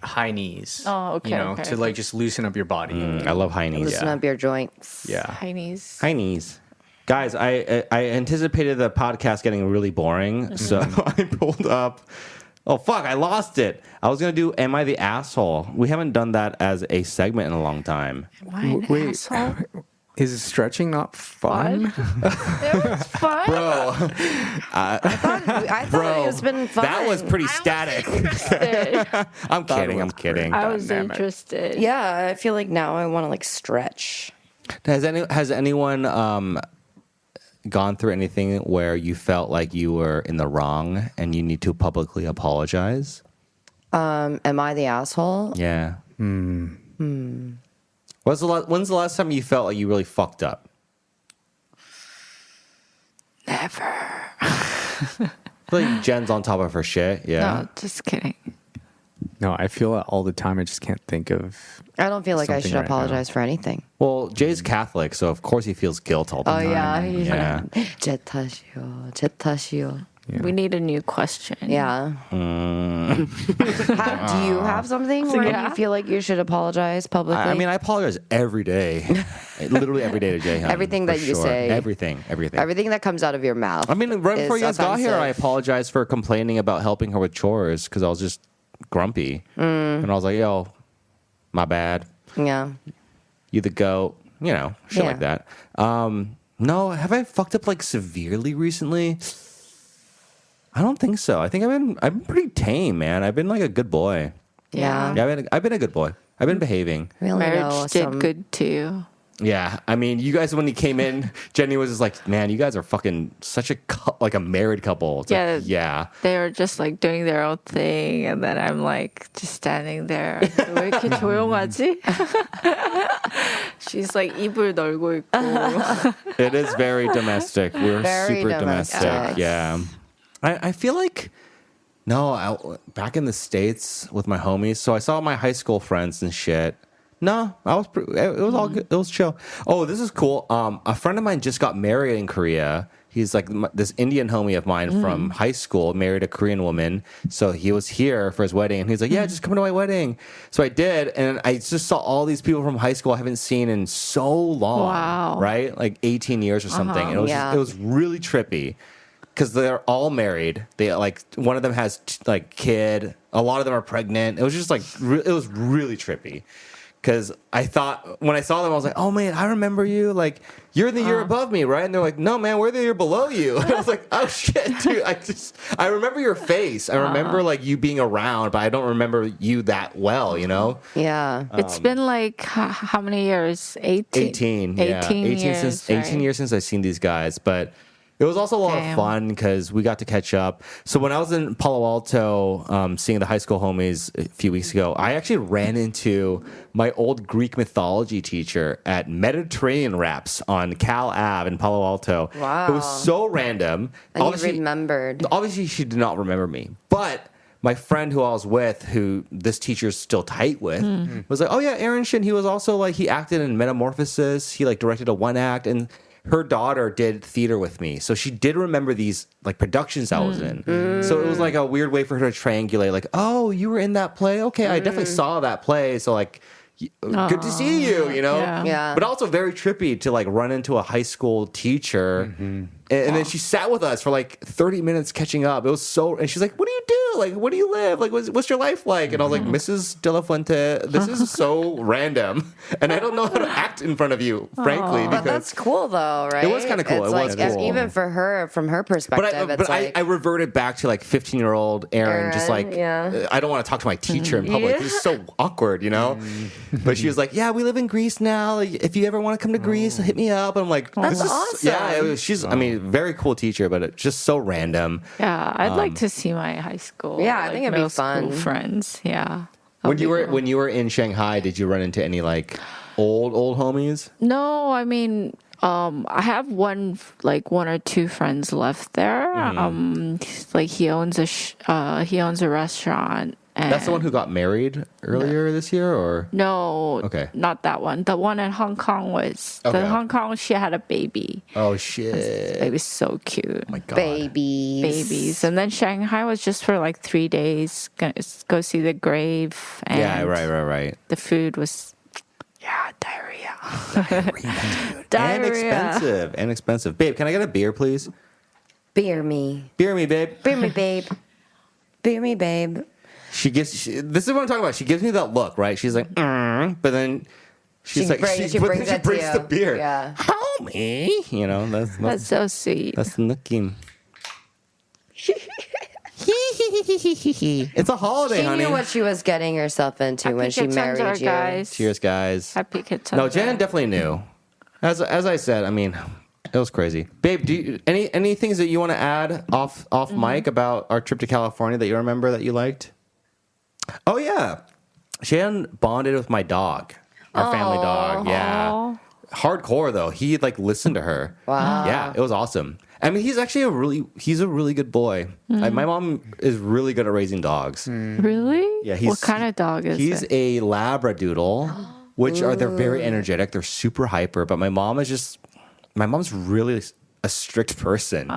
high knees. Oh, okay, okay, to like just loosen up your body. I love high knees. Loosen up your joints. Yeah. Chinese. High knees. Guys, I anticipated the podcast getting really boring, so I pulled up. Oh, fuck, I lost it. I was going to do Am I the Asshole? We haven't done that as a segment in a long time. Why an Wait. asshole? Is stretching not fun? It was fun. Bro, I thought it's been fun. that was pretty static. I'm kidding, I'm kidding. I was interested. Yeah, I feel like now I want to like stretch. Has anyone gone through anything where you felt like you were in the wrong and you need to publicly apologize? Am I the asshole? Yeah. When's the last time you felt like you really fucked up? Never. I feel like Jen's on top of her shit. Yeah. No, just kidding. No, I feel it all the time. I just can't think of. I don't feel like I Something should right now. apologize for anything. Well, Jay's Catholic, so of course he feels guilt all the Oh time. yeah. Yeah. 제 탓이요. We need a new question. Yeah. Do you have something where Yeah. you feel like you should apologize publicly? I mean, I apologize every day. Literally every day to Jay. Everything that you say. Everything. everything that comes out of your mouth. I mean, right before is you guys got here, I offensive. apologized for complaining about helping her with chores because I was just grumpy. And I was like, yo, my bad. Yeah. You the goat. Shit like Yeah. that. No, have I fucked up like severely recently? I don't think so. I think I've been pretty tame, man. I've been like a good boy. Yeah. Yeah, I've been a good boy. I've been behaving. We only know Marriage did some- good too. Yeah, I mean, you guys when he came in, Jenny was just like, "Man, you guys are fucking such like a married couple." It's Yeah. like, yeah. They were just like doing their own thing, and then I'm like just standing there. 왜 이렇게 조용하지? She's like 입을 널고 있고. It is very domestic. We're Very super domestic. domestic. Yeah. I feel like back in the States with my homies. So I saw my high school friends and shit. No, it was all good. It was chill. Oh, this is cool. A friend of mine just got married in Korea. He's like this Indian homie of mine from high school, married a Korean woman. So he was here for his wedding, and he's like, "Yeah, just come to my wedding." So I did, and I just saw all these people from high school I haven't seen in so long. Wow. Right, like 18 years or something. And it was Yeah. it was really trippy because they're all married. They like one of them has like kid. A lot of them are pregnant. It was just like it was really trippy. because I thought when I saw them, I was like, oh man, I remember you. Like, you're the year above me, right? And they're like, no, man, we're the year below you. And I was like, oh shit, dude. I remember your face. I remember like you being around, but I don't remember you that well, you know? Yeah. It's been like how many years? 18? 18. Yeah. 18 years, since 18 right? years since I've seen these guys, but it was also a lot of Damn. fun because we got to catch up. So when I was in Palo Alto, seeing the high school homies a few weeks ago, I actually ran into my old Greek mythology teacher at Mediterranean Raps on Cal Ave in Palo Alto. Wow. It was so random. And you remembered. Obviously, she did not remember me, but my friend who I was with, who this teacher's still tight with, was like, "Oh yeah, Aaron Shin. He was also like he acted in Metamorphosis. He like directed a one act, and her daughter did theater with me, so she did remember these like productions I was in. So it was like a weird way for her to triangulate. Like, oh, you were in that play. Okay, I definitely saw that play. So like." Good to see you, you know? Yeah. But also very trippy to like run into a high school teacher. And then she sat with us for like 30 minutes catching up. It was so, and she's like, what do you do? Like, where do you live? Like, what's your life like? And I was like, Mrs. De La Fuente, this is so random. And I don't know how to act in front of you, frankly. But Because that's cool, though, right? It was kinda cool. It's It was like, cool. even for her, from her perspective, it's like... I reverted back to like 15-year-old Aaron, just like, yeah. I don't want to talk to my teacher in public. Yeah. It's so awkward, you know? But she was like, yeah, we live in Greece now. Like, if you ever want to come to Greece, hit me up. And I'm like, That's this is- awesome. Yeah, she's, I mean, very cool teacher, but it's just so random. Yeah, I'd like to see my high school. Yeah, I think it'd be middle school fun. friends. Yeah. When you were in Shanghai, did you run into any like old homies? No, I mean, I have one or two friends left there. Like he owns a restaurant. And That's the one who got married earlier this year, or No, Okay. not that one. The one in Hong Kong was Okay. the Hong Kong. She had a baby. oh shit, It was so cute. oh my god, Babies. And then Shanghai was just for like 3 days. Go see the grave. And yeah, right. The food was, diarrhea. And Diarrhea. expensive. Babe, can I get a beer, please? Beer me. Beer me, babe. Beer me, babe. Beer me, babe. This is what I'm talking about. She gives me that look, right? She's like, but then she's like, she brings it to brings you. the beer. Yeah. Homie, you know, That's so sweet. that's the looking. It's a holiday, She honey. knew what she was getting herself into when she married you. Guys. Cheers, guys. Happy kids. No, Jan definitely knew. As I said, I mean, it was crazy. Babe, do you, any things that you want to add off mic about our trip to California that you remember that you liked? Oh yeah, Shan bonded with my dog, our family dog. Yeah, Aw. hardcore though. He like listened to her. Wow. Yeah, it was awesome. I mean, he's actually a really good boy. Like, my mom is really good at raising dogs. Really? Yeah, what kind of dog is He's it? a Labradoodle, which they're very energetic. They're super hyper, but my mom's really a strict person.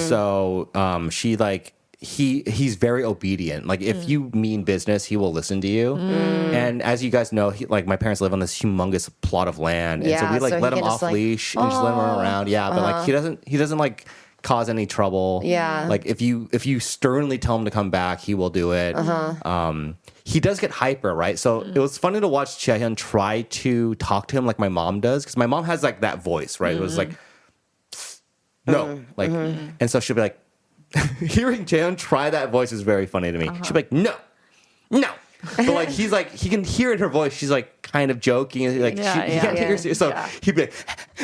So she like he's very obedient. Like if you mean business, he will listen to you. And as you guys know, like my parents live on this humongous plot of land, and so Yeah, we like so let he him can off just, like, leash and just let him run around. Yeah, but like he doesn't like cause any trouble. Yeah. Like if you sternly tell him to come back, he will do it. He does get hyper, right? So it was funny to watch Chaehyun try to talk to him like my mom does, because my mom has like that voice, right? It was like, no, like, and so she'll be like, hearing Chaehyun try that voice is very funny to me. She'll be like, no. But like he can hear in her voice. She's like kind of joking, and like he can't take her serious. So he'd be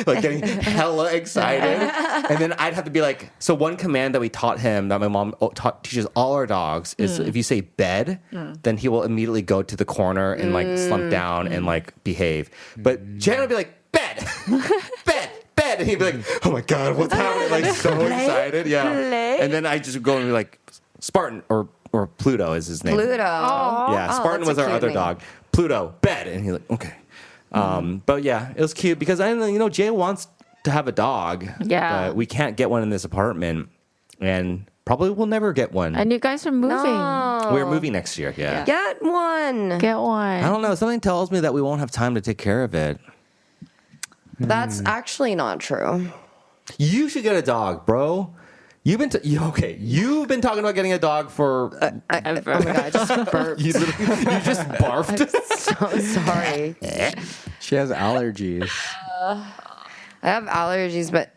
like getting hella excited, and then I'd have to be like. So one command that we taught him that my mom teaches all our dogs is if you say bed, then he will immediately go to the corner and like slump down and like behave. But Jan would be like bed, bed. And he'd be like, "Oh my god, what's happening?" Like so excited, yeah. And then I just go and be like, "Spartan or Pluto is his name." Pluto. Yeah, Spartan that's was a our cute other name. dog. Pluto, bed, and he's like, "Okay." But yeah, it was cute because I know Jay wants to have a dog. Yeah. but we can't get one in this apartment, and probably we'll never get one. And you guys are moving. We're moving next year. Yeah. Get one. Get one. I don't know. Something tells me that we won't have time to take care of it. That's actually not true. You should get a dog, bro. You've been talking about getting a dog for. Oh my god, I just burped. You just barfed. So sorry. She has allergies. I have allergies, but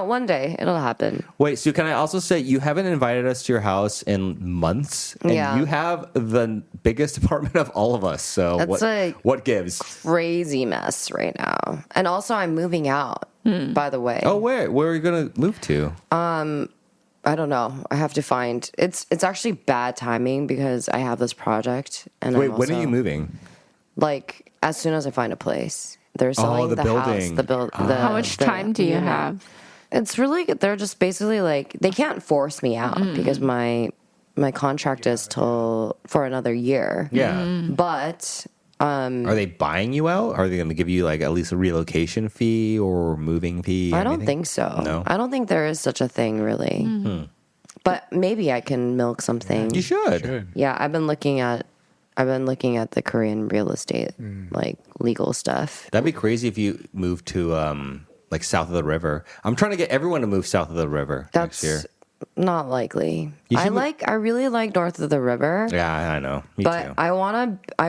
one day it'll happen. Wait, so can I also say you haven't invited us to your house in months, and Yeah. you have the biggest apartment of all of us. So That's what gives? crazy mess right now. And also I'm moving out, by the way. Oh, where are you gonna move to? I don't know. I have to find it's actually bad timing because I have this project and Wait, I'm when are also, you moving? like as soon as I find a place. They're selling the the building. house, How much time do you have? It's really good. They're just basically like they can't force me out because my contract is for another year. Yeah. But Are they buying you out? Are they going to give you like at least a relocation fee or moving fee? I don't think so. No? I don't think there is such a thing really. But maybe I can milk something. You should. Good. Yeah, I've been looking at the Korean real estate like legal stuff. That'd be crazy if you moved to like south of the river. I'm trying to get everyone to move south of the river next year. That's not likely. You should I really like north of the river. Yeah, I know. Me But too. I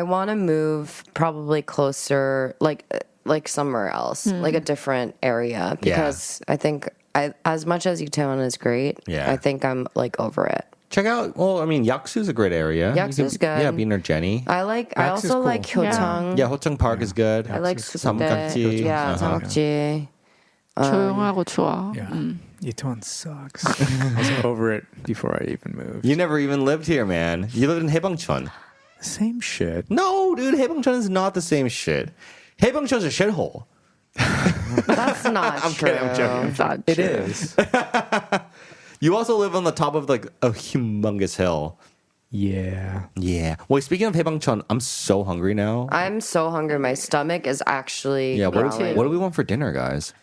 wanna move probably closer, like somewhere else, like a different area, because I think as much as Itaewon is great, Yeah. I think I'm like over it. Check out. Well, I mean, Yaksu's a great area. Yaksu's good. Yeah, be near Jenny. I Max is also cool. like Hyocheong. Yeah, Hocheong Park is good. I like Samgakji. Sukdae. Yeah, Samgakji. 조용하고 좋아. Yeah. Itaewon sucks. I was over it before I even moved. You never even lived here, man. You lived in Haebangchon. Same shit. No, dude, Haebangchon is not the same shit. Haebangchon's a shithole. That's not true. kidding, I'm joking. It's not It true. is. You also live on the top of like a humongous hill. Yeah. Yeah. Wait, speaking of Haebangchon, I'm so hungry now. I'm so hungry. My stomach is actually Yeah, growling. what do we want for dinner, guys?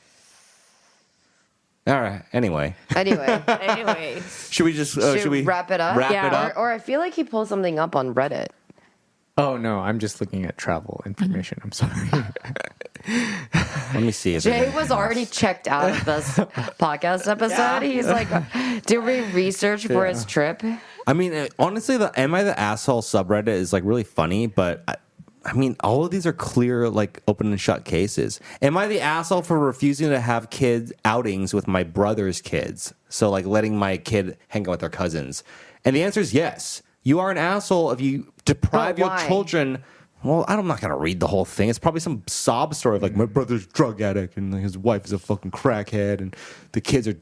All right. Anyway, Anyway, Anyways. should we just should we wrap it up? Wrap Yeah. it up. Or I feel like he pulled something up on Reddit. Oh no, I'm just looking at travel information. I'm sorry. Let me see. If Jay there's was anything already else. checked out of this podcast episode. He's like, did we research for his trip? I mean, honestly, the "Am I the Asshole" subreddit is like really funny, but I mean, all of these are clear, like open and shut cases. Am I the asshole for refusing to have kids outings with my brother's kids? So, like, letting my kid hang out with their cousins. And the answer is yes. You are an asshole if you deprive But your why? children. Well, I'm not going to read the whole thing. It's probably some sob story of like, my brother's a drug addict and his wife is a fucking crackhead and the kids are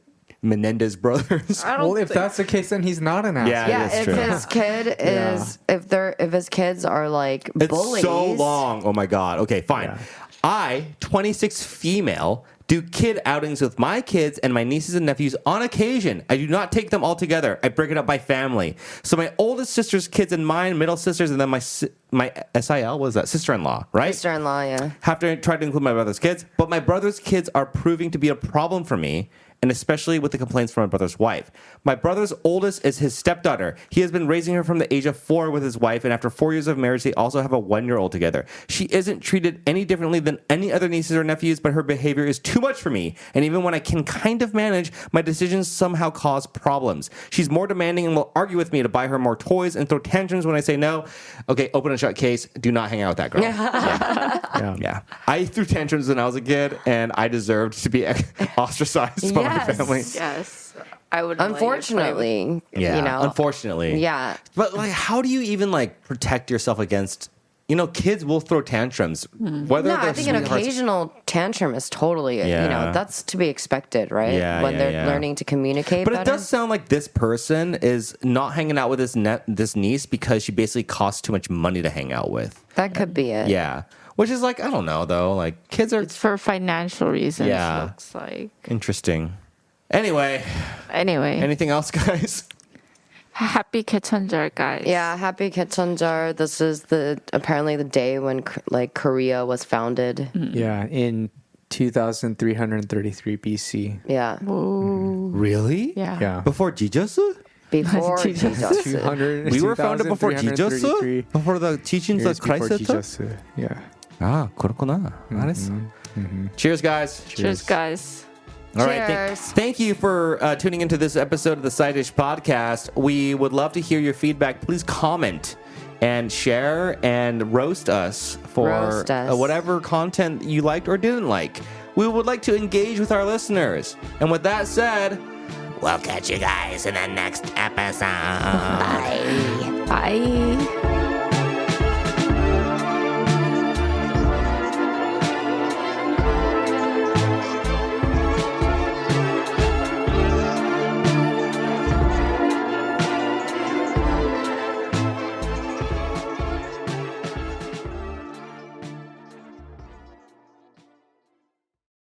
Menendez brothers. Well, if that's the case, then he's not an asshole. Yeah. Yeah, that's if true. his kid is if his kids are like It's bullies. so long. Oh my god. Okay, fine. Yeah. I, 26 female, do kid outings with my kids and my nieces and nephews on occasion. I do not take them all together. I break it up by family. So my oldest sister's kids and mine, middle sisters, and then my SIL, what is that? Sister-in-law, right? Sister-in-law, yeah. Have to try to include my brother's kids, but my brother's kids are proving to be a problem for me, and especially with the complaints from my brother's wife. My brother's oldest is his stepdaughter. He has been raising her from the age of 4 with his wife, and after 4 years of marriage, they also have a 1-year-old together. She isn't treated any differently than any other nieces or nephews, but her behavior is too much for me, and even when I can kind of manage, my decisions somehow cause problems. She's more demanding and will argue with me to buy her more toys and throw tantrums when I say no. Okay, open and shut case. Do not hang out with that girl. Yeah. I threw tantrums when I was a kid, and I deserved to be ostracized by my Yes. family. Yes. I would. Unfortunately, Yeah, you know. unfortunately. Yeah. But like, how do you even like protect yourself against? You know, kids will throw tantrums. Whether No, they're I think an sweethearts- occasional tantrum is totally, you Yeah. know, that's to be expected, right? Yeah, when yeah, they're yeah. learning to communicate But it better. does sound like this person is not hanging out with this niece because she basically costs too much money to hang out with. That could be it. Yeah, which is like I don't know though. Like kids are It's for financial reasons. Yeah. Looks like. interesting. Anyway, Anyway, anything else, guys? happy Kecheonjeol, guys. Yeah, happy Kecheonjeol. This is apparently the day when like Korea was founded. Yeah, in 2333 BC. Yeah. Really? Yeah. Yeah. Before Jesus? Before Jesus. Jesus. 200, We were founded before Jesus? 2333 Before the teachings years of Christ? before Jesus. Yeah. 아, 그렇구나. 알았어. Cheers, guys. Cheers, guys. All right. Cheers. Thank you for tuning into this episode of the Side Dish Podcast. We would love to hear your feedback. Please comment and share and roast us for Roast us. Whatever content you liked or didn't like. We would like to engage with our listeners. And with that said, we'll catch you guys in the next episode. Bye. Bye.